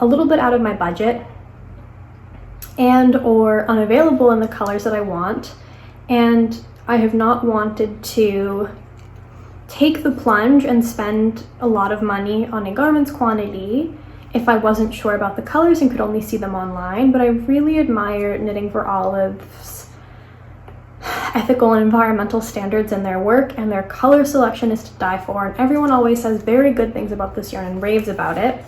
a little bit out of my budget and or unavailable in the colors that I want. And I have not wanted to take the plunge and spend a lot of money on a garment's quantity if I wasn't sure about the colors and could only see them online. But I really admire Knitting for Olive's ethical and environmental standards in their work, and their color selection is to die for, and everyone always says very good things about this yarn and raves about it.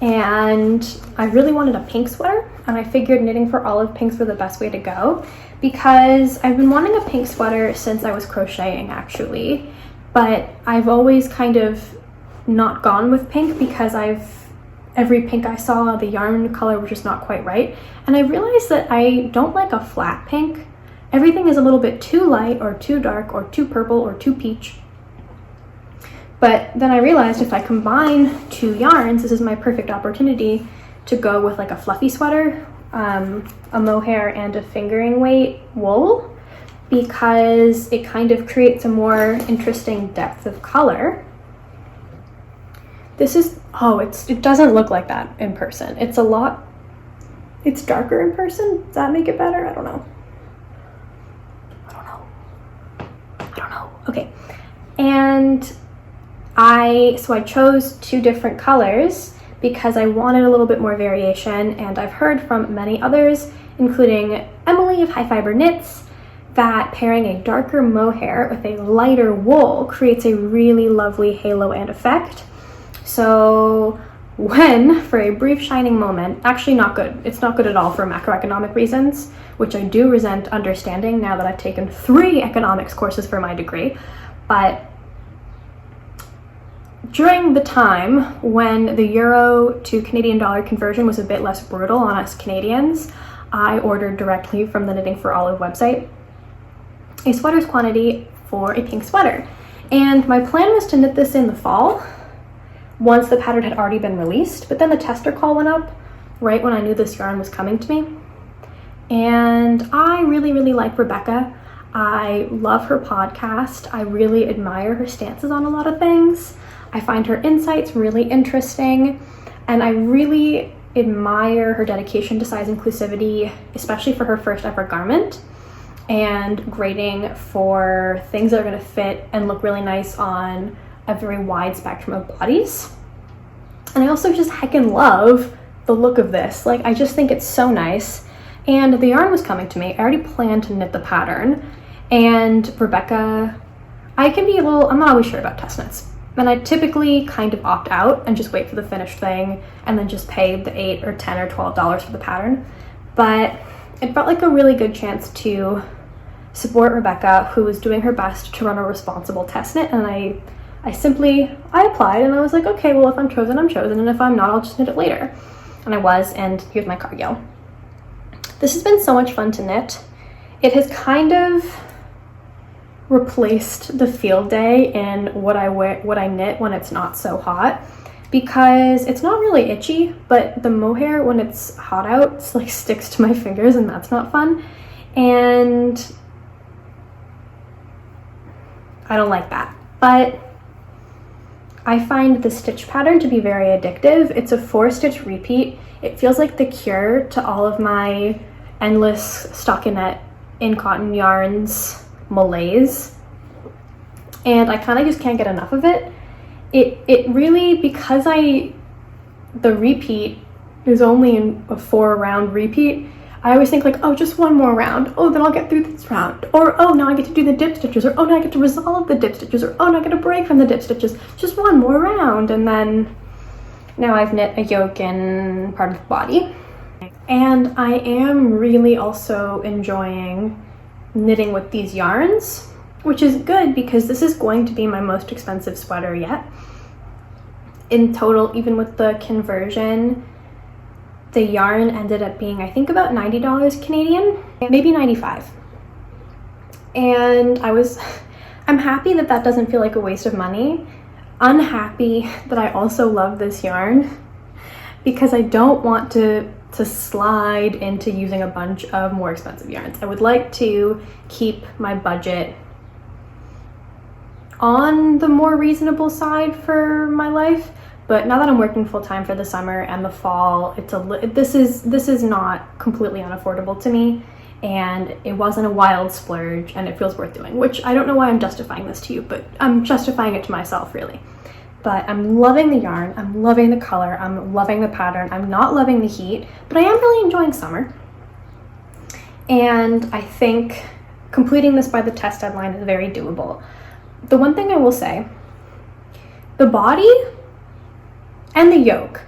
And I really wanted a pink sweater, and I figured Knitting for Olive pinks were the best way to go, because I've been wanting a pink sweater since I was crocheting actually, but I've always kind of not gone with pink because every pink I saw, the yarn color was just not quite right. And I realized that I don't like a flat pink. Everything is a little bit too light or too dark or too purple or too peach. But then I realized if I combine 2 yarns, this is my perfect opportunity to go with like a fluffy sweater, a mohair and a fingering weight wool. because it kind of creates a more interesting depth of color. This is, oh, it doesn't look like that in person. It's darker in person. Does that make it better? I don't know. Okay. And I chose 2 different colors because I wanted a little bit more variation, and I've heard from many others, including Emily of High Fiber Knits, that pairing a darker mohair with a lighter wool creates a really lovely halo and effect. So when, for a brief shining moment, actually not good. It's not good at all for macroeconomic reasons, which I do resent understanding now that I've taken 3 economics courses for my degree. But during the time when the euro to Canadian dollar conversion was a bit less brutal on us Canadians, I ordered directly from the Knitting for Olive website a sweater's quantity for a pink sweater. And my plan was to knit this in the fall, once the pattern had already been released, but then the tester call went up right when I knew this yarn was coming to me. And I really, really like Rebecca. I love her podcast. I really admire her stances on a lot of things. I find her insights really interesting, and I really admire her dedication to size inclusivity, especially for her first ever garment, and grading for things that are going to fit and look really nice on a very wide spectrum of bodies. And I also just heckin' love the look of this. Like, I just think it's so nice. And the yarn was coming to me. I already planned to knit the pattern. And Rebecca, I can be I'm not always sure about test knits. And I typically kind of opt out and just wait for the finished thing and then just pay the $8 or $10 or $12 for the pattern. But it felt like a really good chance to support Rebecca, who was doing her best to run a responsible test knit. And I applied, and I was like, okay, well, if I'm chosen, I'm chosen, and if I'm not, I'll just knit it later. And I was, and here's my Cargill. This has been so much fun to knit. It has kind of replaced the field day in what I knit when it's not so hot, because it's not really itchy, but the mohair, when it's hot out, it's like sticks to my fingers, and that's not fun. And I don't like that. But I find the stitch pattern to be very addictive. It's a 4-stitch repeat. It feels like the cure to all of my endless stockinette in cotton yarns malaise. And I kind of just can't get enough of it. It really, because the repeat is only in a 4-round repeat, I always think like, oh, just one more round. Oh, then I'll get through this round. Or, oh, now I get to do the dip stitches. Or, oh, now I get to resolve the dip stitches. Or, oh, now I get a break from the dip stitches. Just one more round. And then now I've knit a yoke and part of the body. And I am really also enjoying knitting with these yarns, which is good because this is going to be my most expensive sweater yet. In total, even with the conversion, the yarn ended up being, I think, about $90 Canadian, maybe 95. And I'm happy that that doesn't feel like a waste of money. Unhappy that I also love this yarn because I don't want to slide into using a bunch of more expensive yarns. I would like to keep my budget on the more reasonable side for my life. But now that I'm working full-time for the summer and the fall, this is not completely unaffordable to me, and it wasn't a wild splurge, and it feels worth doing, which I don't know why I'm justifying this to you, but I'm justifying it to myself, really. But I'm loving the yarn, I'm loving the color, I'm loving the pattern, I'm not loving the heat, but I am really enjoying summer. And I think completing this by the test deadline is very doable. The one thing I will say, the body and the yoke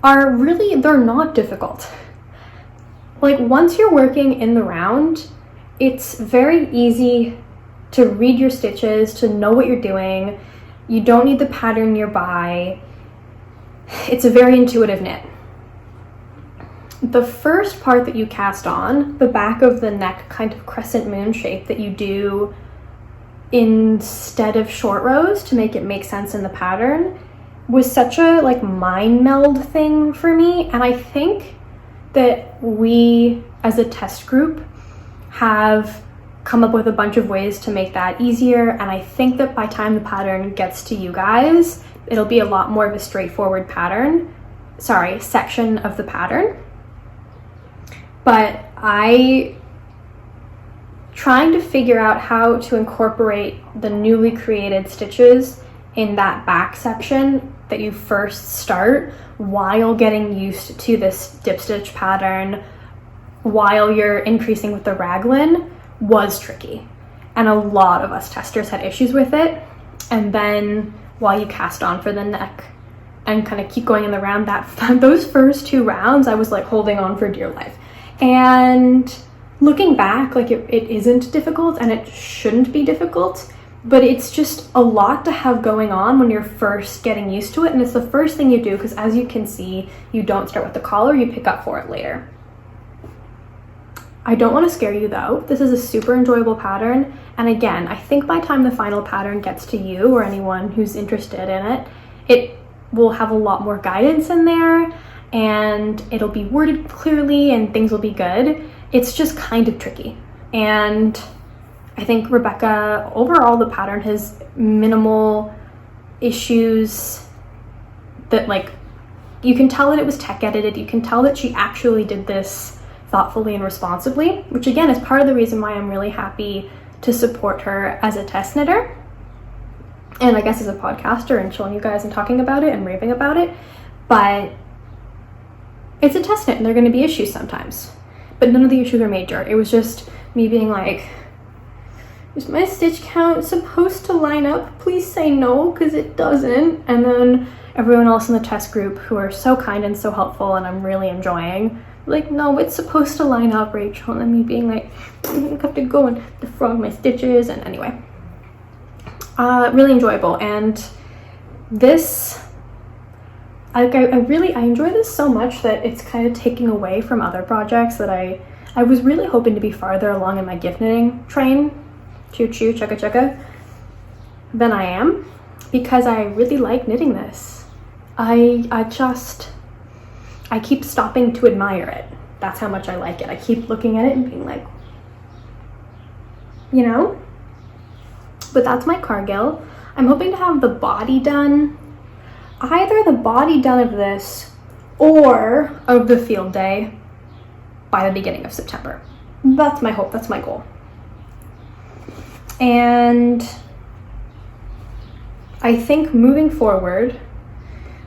are really, they're not difficult. Like, once you're working in the round, it's very easy to read your stitches, to know what you're doing. You don't need the pattern nearby. It's a very intuitive knit. The first part that you cast on, the back of the neck kind of crescent moon shape that you do instead of short rows to make it make sense in the pattern, was such a mind meld thing for me. And I think that we as a test group have come up with a bunch of ways to make that easier, and I think that by the time the pattern gets to you guys, it'll be a lot more of a straightforward section of the pattern. But trying to figure out how to incorporate the newly created stitches in that back section that you first start while getting used to this dip stitch pattern while you're increasing with the raglan was tricky, and a lot of us testers had issues with it. And then while you cast on for the neck and kind of keep going in the round, those first 2 rounds I was like holding on for dear life. And looking back, like it isn't difficult, and it shouldn't be difficult, but it's just a lot to have going on when you're first getting used to it. And it's the first thing you do, because as you can see, you don't start with the collar, you pick up for it later. I don't want to scare you though. This is a super enjoyable pattern. And again, I think by the time the final pattern gets to you or anyone who's interested in it, it will have a lot more guidance in there, and it'll be worded clearly and things will be good. It's just kind of tricky. And I think Rebecca, overall the pattern has minimal issues that, like, you can tell that it was tech edited. You can tell that she actually did this thoughtfully and responsibly, which again is part of the reason why I'm really happy to support her as a test knitter, and I guess as a podcaster and showing you guys and talking about it and raving about it. But it's a test knit and there are going to be issues sometimes, but none of the issues are major. It was just me being like, is my stitch count supposed to line up? Please say no, because it doesn't. And then everyone else in the test group, who are so kind and so helpful and I'm really enjoying, like, no, it's supposed to line up, Rachel. And me being like, I have to go and defrog my stitches. And anyway, really enjoyable. And this, I enjoy this so much that it's kind of taking away from other projects that I was really hoping to be farther along in my gift knitting train, choo choo chugga chugga, than I am, because I really like knitting this. I keep stopping to admire it. That's how much I like it. I keep looking at it and being like, you know? But that's my Cargill. I'm hoping to have the body done, either the body done of this or of the field day by the beginning of September. That's my hope, that's my goal. And I think moving forward,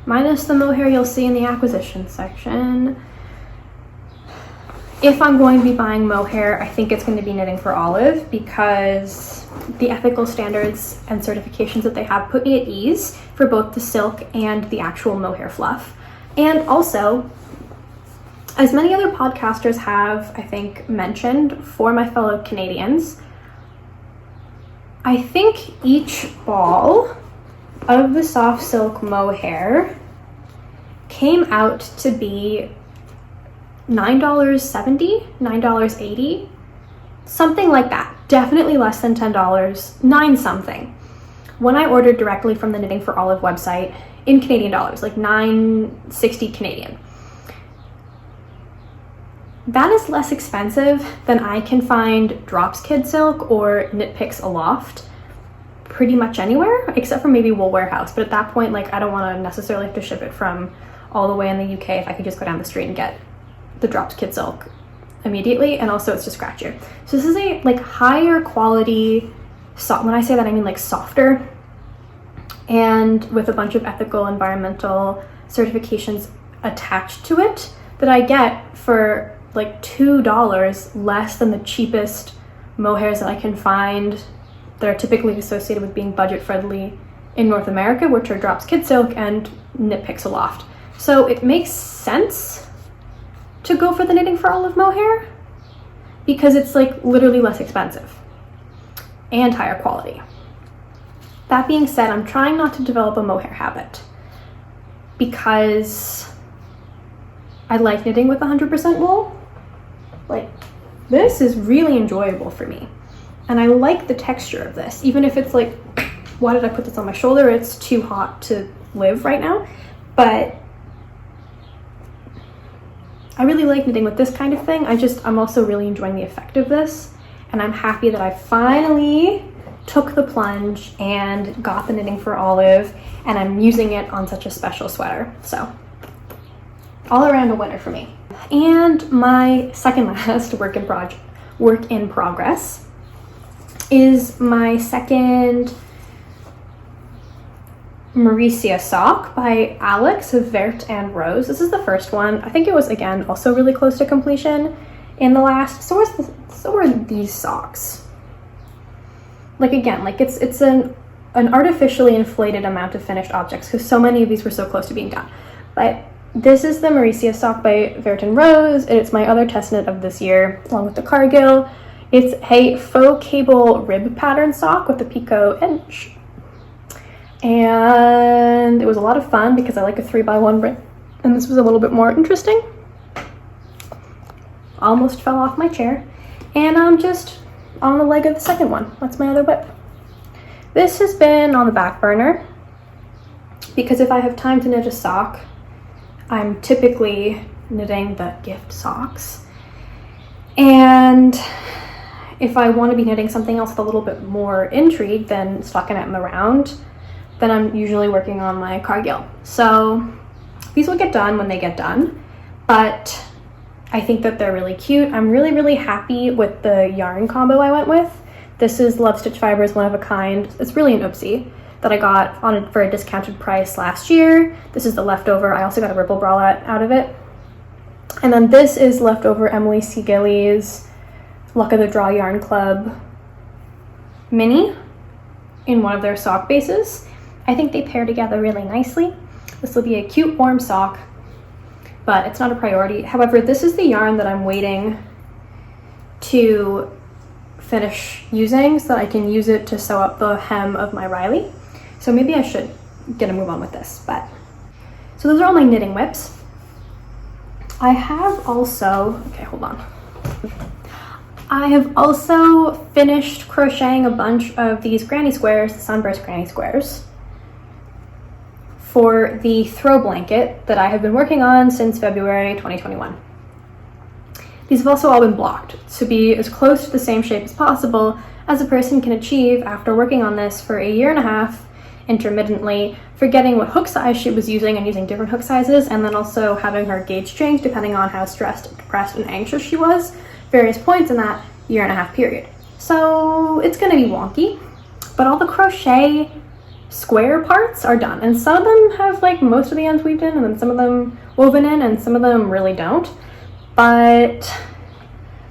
minus the mohair you'll see in the acquisition section, if I'm going to be buying mohair, I think it's going to be knitting for Olive, because the ethical standards and certifications that they have put me at ease for both the silk and the actual mohair fluff. And also, as many other podcasters have, I think, mentioned, for my fellow Canadians, I think each ball of the soft silk mohair came out to be $9.70, $9.80, something like that. Definitely less than $10, 9 something. When I ordered directly from the Knitting for Olive website in Canadian dollars, like $9.60 Canadian. That is less expensive than I can find Drops Kid Silk or Knit Picks Aloft pretty much anywhere, except for maybe Wool Warehouse. But at that point, like, I don't want to necessarily have to ship it from all the way in the UK if I could just go down the street and get the Drops Kid Silk immediately. And also it's just scratchier. So this is a like higher quality, when I say that I mean like softer, and with a bunch of ethical environmental certifications attached to it, that I get for like $2 less than the cheapest mohairs that I can find that are typically associated with being budget friendly in North America, which are Drops Kid Silk and Knit Picks Aloft. So it makes sense to go for the Knitting for Olive mohair because it's like literally less expensive and higher quality. That being said, I'm trying not to develop a mohair habit because I like knitting with 100% wool. Like, this is really enjoyable for me. And I like the texture of this, even if it's like, why did I put this on my shoulder? It's too hot to live right now. But I really like knitting with this kind of thing. I'm also really enjoying the effect of this. and I'm happy that I finally took the plunge and got the knitting for Olive, and I'm using it on such a special sweater. So all around a winner for me. And my second last work in progress is my second Mauricia sock by Alex of Vert and Rose. This is the first one. I think it was, again, also really close to completion in the last. So are these socks. Like, again, like it's an artificially inflated amount of finished objects because so many of these were so close to being done. But this is the Mauricia sock by Vert and Rose. It's my other test knit of this year, along with the Cargill. It's a faux cable rib pattern sock with a picot inch. And it was a lot of fun because I like a 3x1 rib, and this was a little bit more interesting. Almost fell off my chair, and I'm just on the leg of the second one. That's my other whip. This has been on the back burner because if I have time to knit a sock, I'm typically knitting the gift socks. And if I want to be knitting something else with a little bit more intrigue than stockinette in the round, then I'm usually working on my Cargill. So these will get done when they get done, but I think that they're really cute. I'm really, really happy with the yarn combo I went with. This is Love Stitch Fibers One of a Kind. It's really an oopsie that I got for a discounted price last year. This is the leftover. I also got a ripple bralette out of it. And then this is leftover Emily C. Gillies Luck of the Draw Yarn Club mini in one of their sock bases. I think they pair together really nicely. This will be a cute warm sock, but it's not a priority. However, this is the yarn that I'm waiting to finish using so that I can use it to sew up the hem of my Riley. So maybe I should get a move on with this. But so those are all my knitting whips. I have also, okay, hold on. I have also finished crocheting a bunch of these granny squares, the Sunburst granny squares, for the throw blanket that I have been working on since February 2021. These have also all been blocked to be as close to the same shape as possible as a person can achieve after working on this for a year and a half intermittently, forgetting what hook size she was using and using different hook sizes, and then also having her gauge change depending on how stressed, depressed, and anxious she was various points in that year and a half period. So it's gonna be wonky, but all the crochet square parts are done, and some of them have like most of the ends weaved in, and then some of them woven in, and some of them really don't. But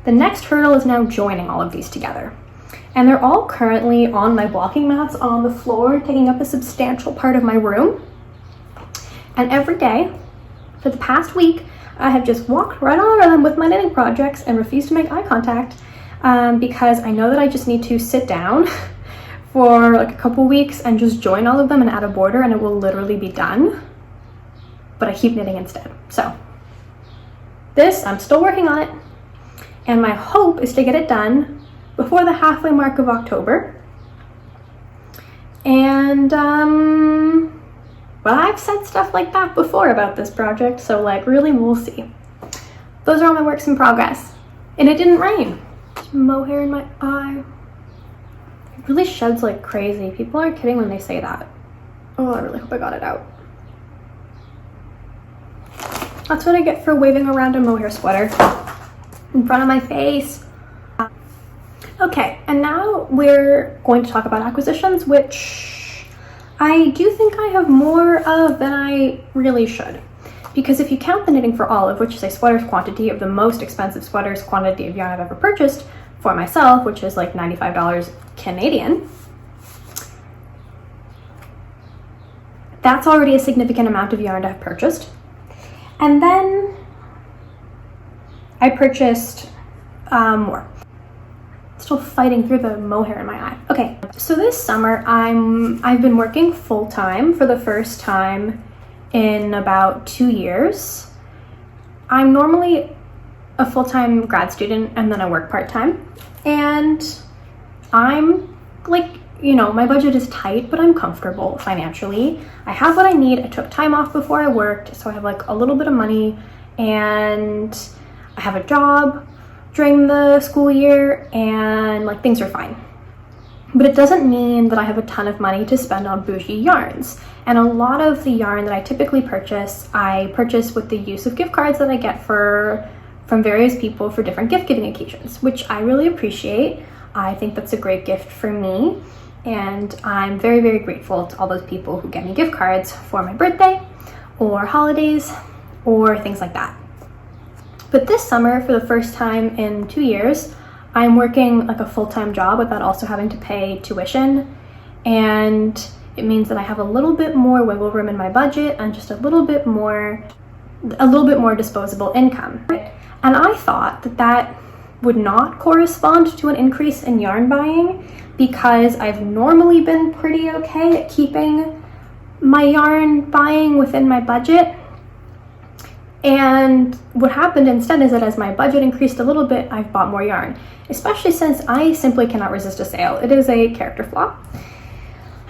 the next hurdle is now joining all of these together, and they're all currently on my blocking mats on the floor, taking up a substantial part of my room. And every day for the past week I have just walked right on them with my knitting projects and refused to make eye contact because I know that I just need to sit down for like a couple weeks and just join all of them and add a border, and it will literally be done. But I keep knitting instead. So this, I'm still working on it, and my hope is to get it done before the halfway mark of October. And well, I've said stuff like that before about this project, so like really we'll see. Those are all my works in progress. And it didn't rain. There's mohair in my eye. It really sheds like crazy. People aren't kidding when they say that. Oh, I really hope I got it out. That's what I get for waving around a mohair sweater in front of my face. Okay, and now we're going to talk about acquisitions, which I do think I have more of than I really should. Because if you count the Knitting for Olive, which is a sweater's quantity of the most expensive sweater's quantity of yarn I've ever purchased for myself, which is like $95 Canadian, that's already a significant amount of yarn I've purchased. And then I purchased more. Still fighting through the mohair in my eye. Okay, so this summer I've been working full-time for the first time in about 2 years. I'm normally a full-time grad student and then I work part-time, and I'm like, you know, my budget is tight, but I'm comfortable financially. I have what I need. I took time off before I worked, so I have like a little bit of money, and I have a job during the school year, and like things are fine. But it doesn't mean that I have a ton of money to spend on bougie yarns. And a lot of the yarn that I typically purchase, I purchase with the use of gift cards that I get from various people for different gift giving occasions, which I really appreciate. I think that's a great gift for me. And I'm very, very grateful to all those people who get me gift cards for my birthday or holidays or things like that. But this summer, for the first time in 2 years, I'm working like a full-time job without also having to pay tuition, and it means that I have a little bit more wiggle room in my budget and just a little bit more disposable income. And I thought that that would not correspond to an increase in yarn buying, because I've normally been pretty okay at keeping my yarn buying within my budget. And what happened instead is that as my budget increased a little bit, I've bought more yarn, especially since I simply cannot resist a sale. It is a character flaw.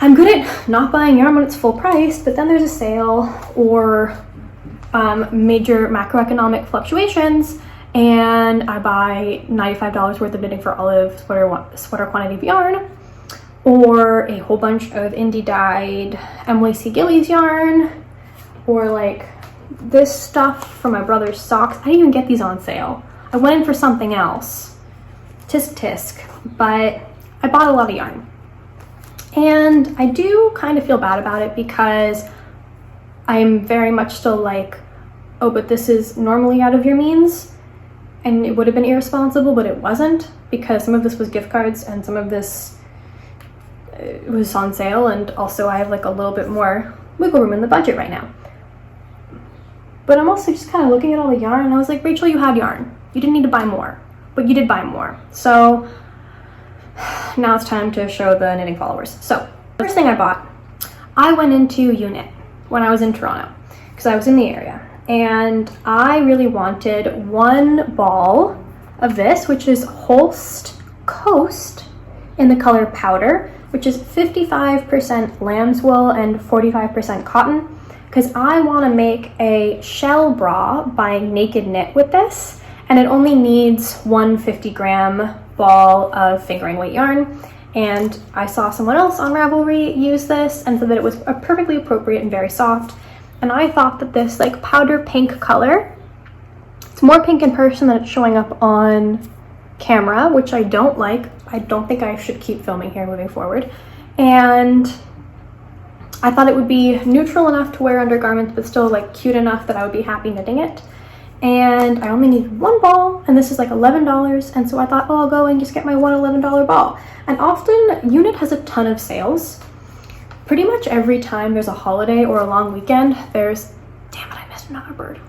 I'm good at not buying yarn when it's full price, but then there's a sale or major macroeconomic fluctuations, and I buy $95 worth of knitting for olive sweater quantity of yarn, or a whole bunch of indie dyed Emily C. Gillies yarn, or like this stuff for my brother's socks. I didn't even get these on sale. I went in for something else. Tisk tisk. But I bought a lot of yarn. And I do kind of feel bad about it, because I'm very much still like, oh, but this is normally out of your means. And it would have been irresponsible, but it wasn't, because some of this was gift cards and some of this was on sale. And also I have like a little bit more wiggle room in the budget right now. But I'm also just kind of looking at all the yarn, and I was like, Rachel, you had yarn. You didn't need to buy more, but you did buy more. So now it's time to show the knitting followers. So first thing I bought, I went into Unit when I was in Toronto, because I was in the area, and I really wanted one ball of this, which is Holst Coast in the color Powder, which is 55% lamb's wool and 45% cotton, because I want to make a shell bra by Naked Knit with this, and it only needs one 50-gram ball of fingering weight yarn. And I saw someone else on Ravelry use this and said that it was perfectly appropriate and very soft. And I thought that this like powder pink color, it's more pink in person than it's showing up on camera, which I don't like. I don't think I should keep filming here moving forward. And I thought it would be neutral enough to wear undergarments, but still like cute enough that I would be happy knitting it. And I only need one ball, and this is like $11. And so I thought, oh, I'll go and just get my one $11 ball. And often Unit has a ton of sales. Pretty much every time there's a holiday or a long weekend, there's, damn it, I missed another bird.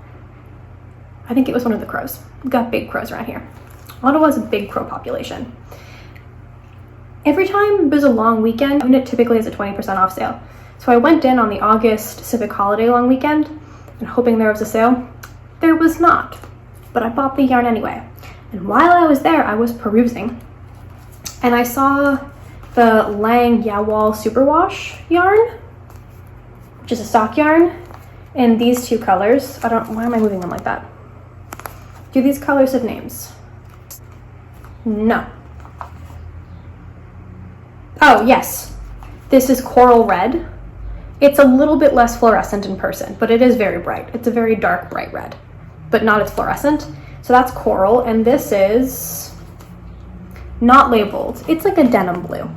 I think it was one of the crows. We've got big crows around here. Ottawa has a big crow population. Every time there's a long weekend, Unit typically has a 20% off sale. So I went in on the August civic holiday long weekend and hoping there was a sale. There was not, but I bought the yarn anyway. And while I was there, I was perusing, and I saw the Lang Yawal Superwash yarn, which is a sock yarn, in these two colors. Why am I moving them like that? Do these colors have names? No. Oh, yes. This is Coral Red. It's a little bit less fluorescent in person, but it is very bright. It's a very dark, bright red, but not as fluorescent. So that's Coral, and this is not labeled. It's like a denim blue.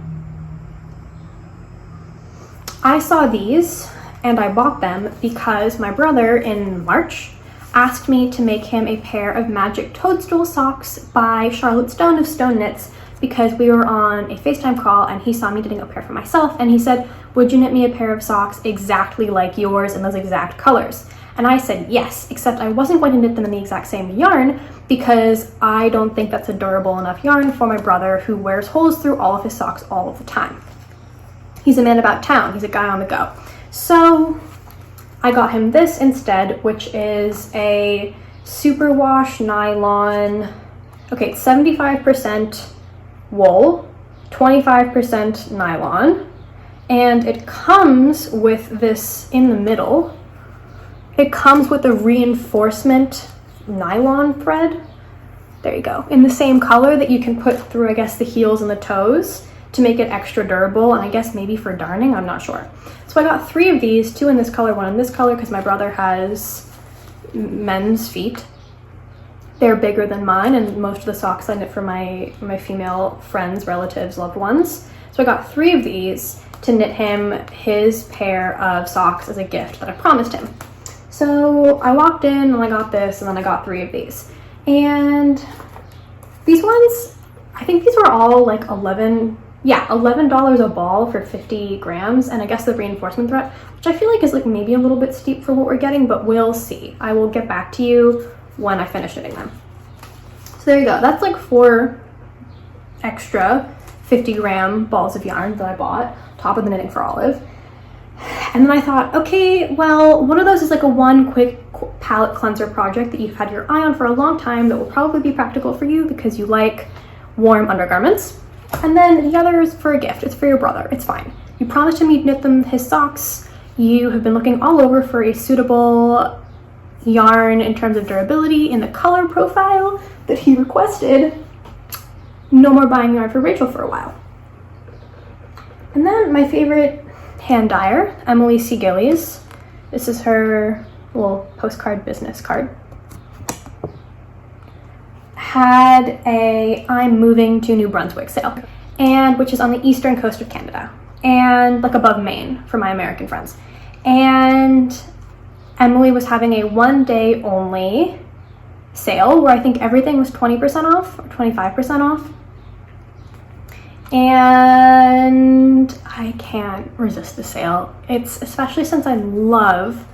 I saw these and I bought them because my brother in March asked me to make him a pair of Magic Toadstool socks by Charlotte Stone of Stone Knits, because we were on a FaceTime call and he saw me knitting a pair for myself, and he said, would you knit me a pair of socks exactly like yours in those exact colors? And I said yes, except I wasn't going to knit them in the exact same yarn, because I don't think that's a durable enough yarn for my brother, who wears holes through all of his socks all of the time. He's a man about town. He's a guy on the go. So I got him this instead, which is a superwash nylon. Okay, it's 75% wool, 25% nylon, and it comes with this in the middle. It comes with a reinforcement nylon thread. There you go. In the same color that you can put through, I guess, the heels and the toes to make it extra durable, and I guess maybe for darning, I'm not sure. So I got 3 of these, 2 in this color, 1 in this color, because my brother has men's feet. They're bigger than mine, and most of the socks I knit for my female friends, relatives, loved ones. So I got 3 of these to knit him his pair of socks as a gift that I promised him. So I walked in and I got this, and then I got 3 of these. And these ones, I think these were all like $11 a ball for 50 grams, and I guess the reinforcement thread, which I feel like is like maybe a little bit steep for what we're getting, but we'll see. I will get back to you when I finish knitting them. So there you go. That's like 4 extra 50-gram balls of yarn that I bought, top of the Knitting for Olive. And then I thought, okay, well, one of those is like a one quick palette cleanser project that you've had your eye on for a long time that will probably be practical for you because you like warm undergarments. And then the other is for a gift. It's for your brother. It's fine. You promised him you'd knit them his socks. You have been looking all over for a suitable yarn in terms of durability in the color profile that he requested. No more buying yarn for Rachel for a while. And then my favorite hand dyer, Emily C. Gillies. This is her little postcard business card. Had a I'm moving to New Brunswick sale, and which is on the eastern coast of Canada and like above Maine for my American friends. And Emily was having a 1-day only sale where I think everything was 20% off or 25% off. And I can't resist the sale. It's especially since I love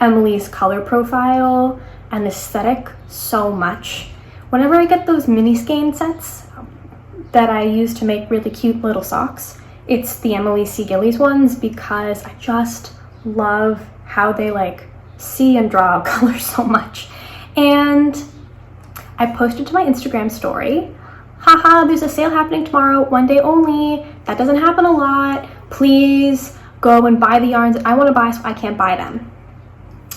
Emily's color profile and aesthetic so much. Whenever I get those mini skein sets that I use to make really cute little socks, it's the Emily C. Gillies ones because I just love how they like see and draw color so much. And I posted to my Instagram story, haha, there's a sale happening tomorrow, 1 day only. That doesn't happen a lot. Please go and buy the yarns that I want to buy so I can't buy them.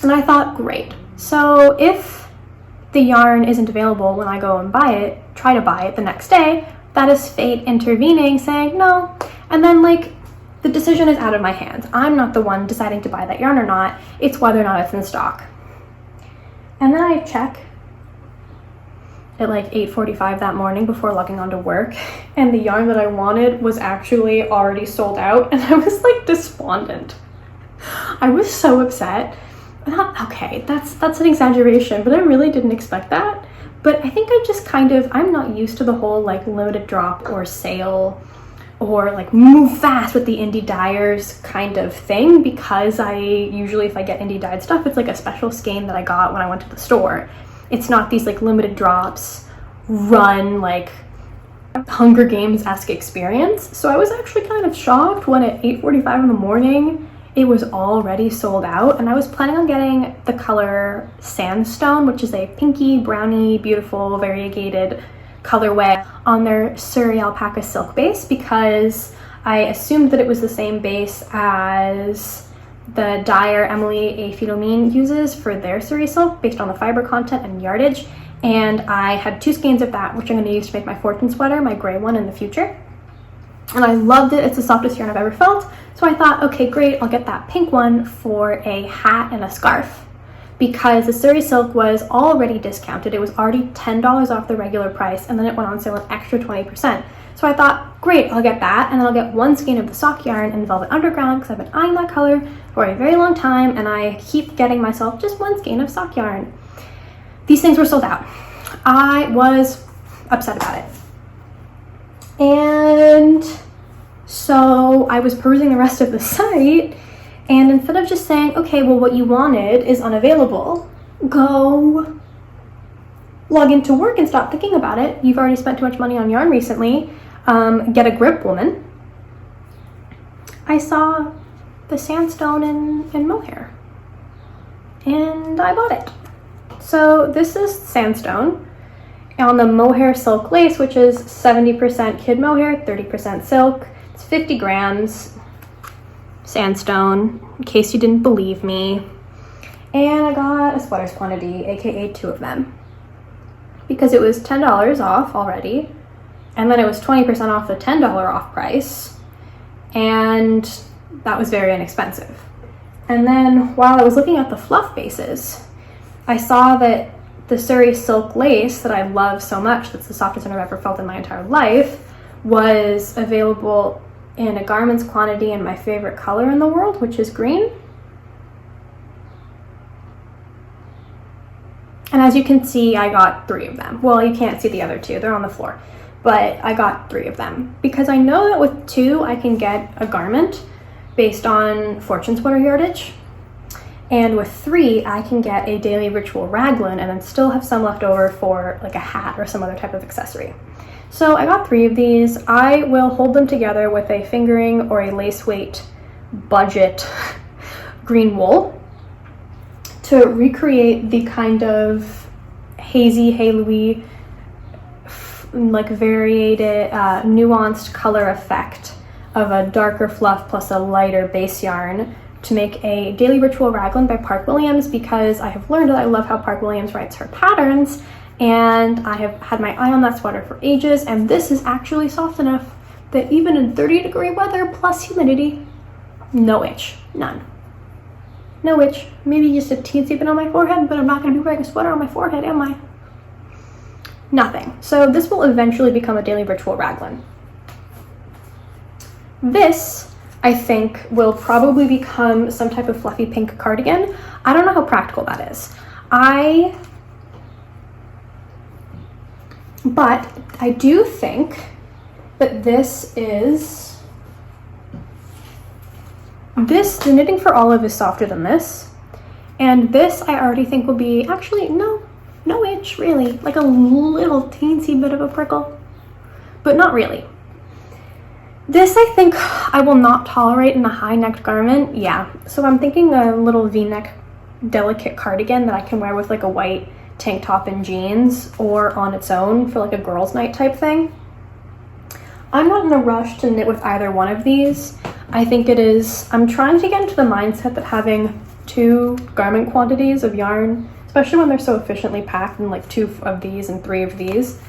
And I thought, great. So if the yarn isn't available when I go and buy it, try to buy it the next day, that is fate intervening, saying no. And then like the decision is out of my hands. I'm not the one deciding to buy that yarn or not. It's whether or not it's in stock. And then I check at like 8:45 that morning before logging on to work, and the yarn that I wanted was actually already sold out, and I was like despondent. I was so upset. Okay, that's an exaggeration, but I really didn't expect that. But I think I'm not used to the whole like limited drop or sale or like move fast with the indie dyers kind of thing, because I usually, if I get indie dyed stuff, it's like a special skein that I got when I went to the store. It's not these like limited drops, run like Hunger Games-esque experience. So I was actually kind of shocked when at 8:45 in the morning it was already sold out, and I was planning on getting the color Sandstone, which is a pinky, browny, beautiful, variegated colorway on their Surrey alpaca silk base, because I assumed that it was the same base as the dyer Emily A. Fidomine uses for their Surrey silk based on the fiber content and yardage. And I had 2 skeins of that, which I'm going to use to make my fortune sweater, my gray one, in the future. And I loved it. It's the softest yarn I've ever felt. So I thought, okay, great, I'll get that pink one for a hat and a scarf, because the Surrey silk was already discounted. It was already $10 off the regular price, and then it went on sale an extra 20%. So I thought, great, I'll get that, and then I'll get 1 skein of the sock yarn in Velvet Underground, because I've been eyeing that color for a very long time, and I keep getting myself just 1 skein of sock yarn. These things were sold out. I was upset about it. And so I was perusing the rest of the site, and instead of just saying, okay, well, what you wanted is unavailable, go log into work and stop thinking about it. You've already spent too much money on yarn recently. Get a grip, woman. I saw the Sandstone in mohair, and I bought it. So this is Sandstone on the mohair silk lace, which is 70% kid mohair, 30% silk. It's 50 grams, Sandstone, in case you didn't believe me. And I got a sweaters quantity, aka 2 of them. because it was $10 off already, and then it was 20% off the $10 off price, and that was very inexpensive. And then while I was looking at the fluff bases, I saw that the Surrey silk lace that I love so much, that's the softest I've ever felt in my entire life, was available in a garment's quantity in my favorite color in the world, which is green. And as you can see, I got 3 of them. Well, you can't see the other 2, they're on the floor. But I got 3 of them because I know that with 2, I can get a garment based on fortune sweater yardage. And with 3, I can get a daily ritual raglan and then still have some left over for like a hat or some other type of accessory. So I got 3 of these. I will hold them together with a fingering or a lace weight budget green wool to recreate the kind of hazy, halo-y, like variated, nuanced color effect of a darker fluff plus a lighter base yarn to make a daily ritual raglan by Park Williams, because I have learned that I love how Park Williams writes her patterns, and I have had my eye on that sweater for ages, and this is actually soft enough that even in 30-degree weather plus humidity, no itch, none. No itch, maybe just a teensy bit on my forehead, but I'm not going to be wearing a sweater on my forehead, am I? Nothing. So this will eventually become a daily ritual raglan. This, I think, will probably become some type of fluffy pink cardigan. I don't know how practical that is. But I do think that the knitting for olive is softer than this, and this I already think will be, actually, no itch really, like a little teensy bit of a prickle, but not really. This I think I will not tolerate in a high-necked garment, yeah, so I'm thinking a little v-neck delicate cardigan that I can wear with like a white tank top and jeans, or on its own for like a girls' night type thing. I'm not in a rush to knit with either one of these. I think I'm trying to get into the mindset that having 2 garment quantities of yarn, especially when they're so efficiently packed in like 2 of these and 3 of these,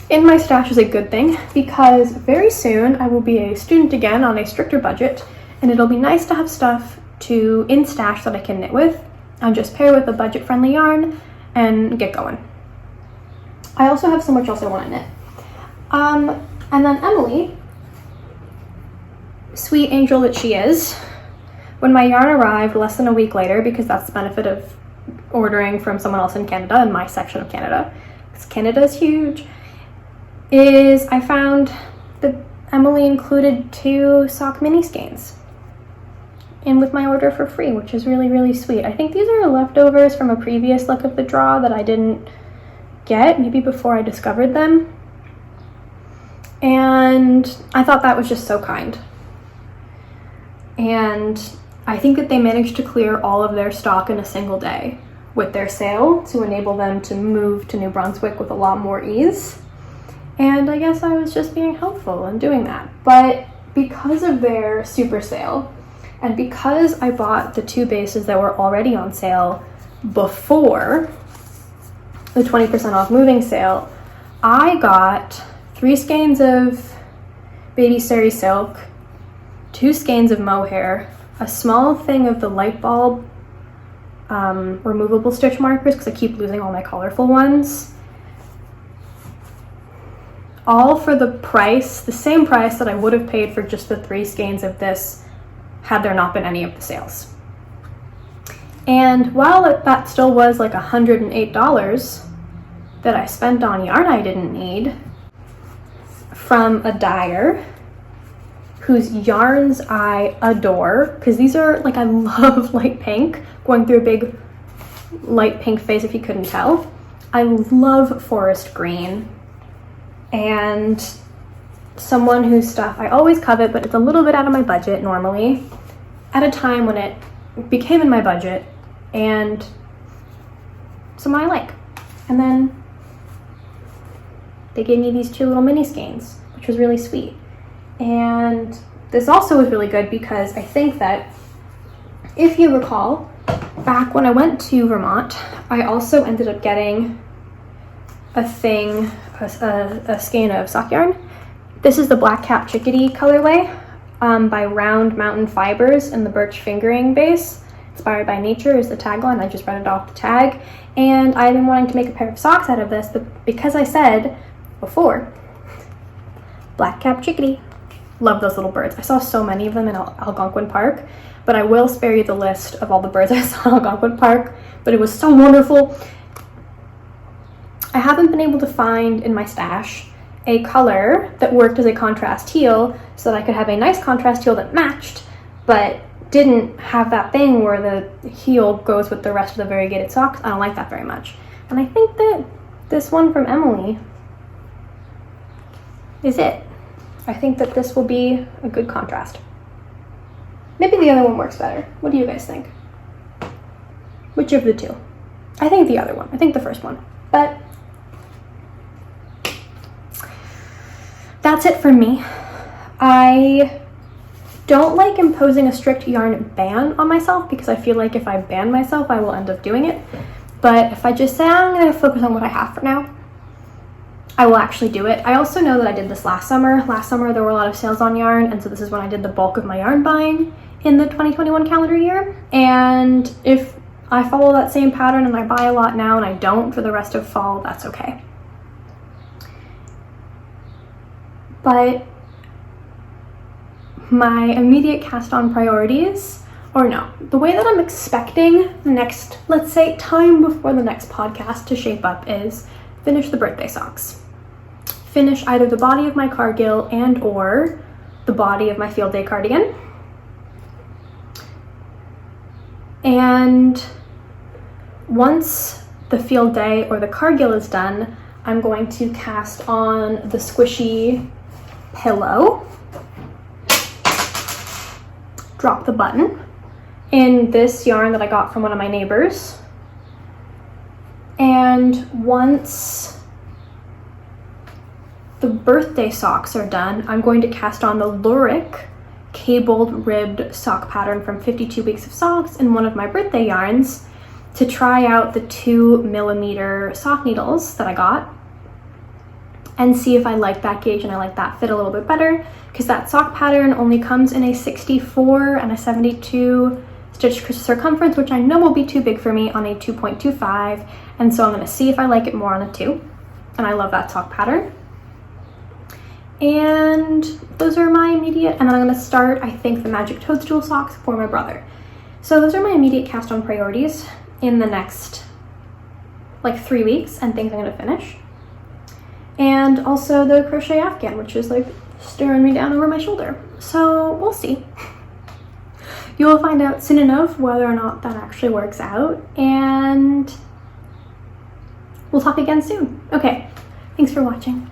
in my stash is a good thing, because very soon I will be a student again on a stricter budget, and it'll be nice to have stuff in stash that I can knit with and just pair with a budget-friendly yarn and get going. I also have so much else I want to knit. And then Emily, sweet angel that she is, when my yarn arrived less than a week later, because that's the benefit of ordering from someone else in Canada, in my section of Canada, because Canada is huge, is I found that Emily included 2 sock mini skeins in with my order for free, which is really, really sweet. I think these are leftovers from a previous look of the draw that I didn't get, maybe before I discovered them. And I thought that was just so kind. And I think that they managed to clear all of their stock in a single day with their sale to enable them to move to New Brunswick with a lot more ease. And I guess I was just being helpful in doing that. But because of their super sale, and because I bought the 2 bases that were already on sale before the 20% off moving sale, I got 3 skeins of baby Surrey silk, 2 skeins of mohair, a small thing of the light bulb removable stitch markers, because I keep losing all my colorful ones, all for the same price that I would have paid for just the 3 skeins of this had there not been any of the sales. And while that still was like $108 that I spent on yarn I didn't need, from a dyer whose yarns I adore, because these are like, I love light pink, going through a big light pink phase if you couldn't tell. I love forest green, and someone whose stuff I always covet, but it's a little bit out of my budget normally, at a time when it became in my budget, and someone I like. And then they gave me these 2 little mini skeins, which was really sweet. And this also was really good because I think that, if you recall, back when I went to Vermont, I also ended up getting a thing, a skein of sock yarn. This is the Black Cap Chickadee colorway by Round Mountain Fibers and the Birch Fingering base. Inspired by nature is the tagline. I just read it off the tag. And I've been wanting to make a pair of socks out of this, but because I said before, Black Cap Chickadee. Love those little birds. I saw so many of them in Algonquin Park, but I will spare you the list of all the birds I saw in Algonquin Park, but it was so wonderful. I haven't been able to find in my stash a color that worked as a contrast teal so that I could have a nice contrast teal that matched, but didn't have that thing where the heel goes with the rest of the variegated socks. I don't like that very much. And I think that this one from Emily is it. I think that this will be a good contrast. Maybe the other one works better. What do you guys think? Which of the two? I think the other one. I think the first one. But that's it for me. I don't like imposing a strict yarn ban on myself because I feel like if I ban myself, I will end up doing it. But if I just say, I'm going to focus on what I have for now, I will actually do it. I also know that I did this last summer. Last summer, there were a lot of sales on yarn, and so this is when I did the bulk of my yarn buying in the 2021 calendar year. And if I follow that same pattern and I buy a lot now and I don't for the rest of fall, that's okay. But my immediate cast on priorities, or no, the way that I'm expecting the next, let's say, time before the next podcast to shape up is finish the birthday socks. Finish either the body of my Cargill and or the body of my field day cardigan. And once the field day or the Cargill is done, I'm going to cast on the squishy pillow. Drop the button in this yarn that I got from one of my neighbors. And once the birthday socks are done, I'm going to cast on the Lurik cabled ribbed sock pattern from 52 Weeks of Socks in one of my birthday yarns to try out the 2mm sock needles that I got and see if I like that gauge and I like that fit a little bit better, because that sock pattern only comes in a 64 and a 72 stitch circumference, which I know will be too big for me on a 2.25, and so I'm going to see if I like it more on a 2, and I love that sock pattern. And those are my immediate, and then I'm going to start, I think, the Magic Toadstool socks for my brother. So those are my immediate cast on priorities in the next like 3 weeks and things I'm going to finish. And also the crochet afghan, which is like staring me down over my shoulder. So we'll see. You will find out soon enough whether or not that actually works out, and we'll talk again soon. Okay, thanks for watching.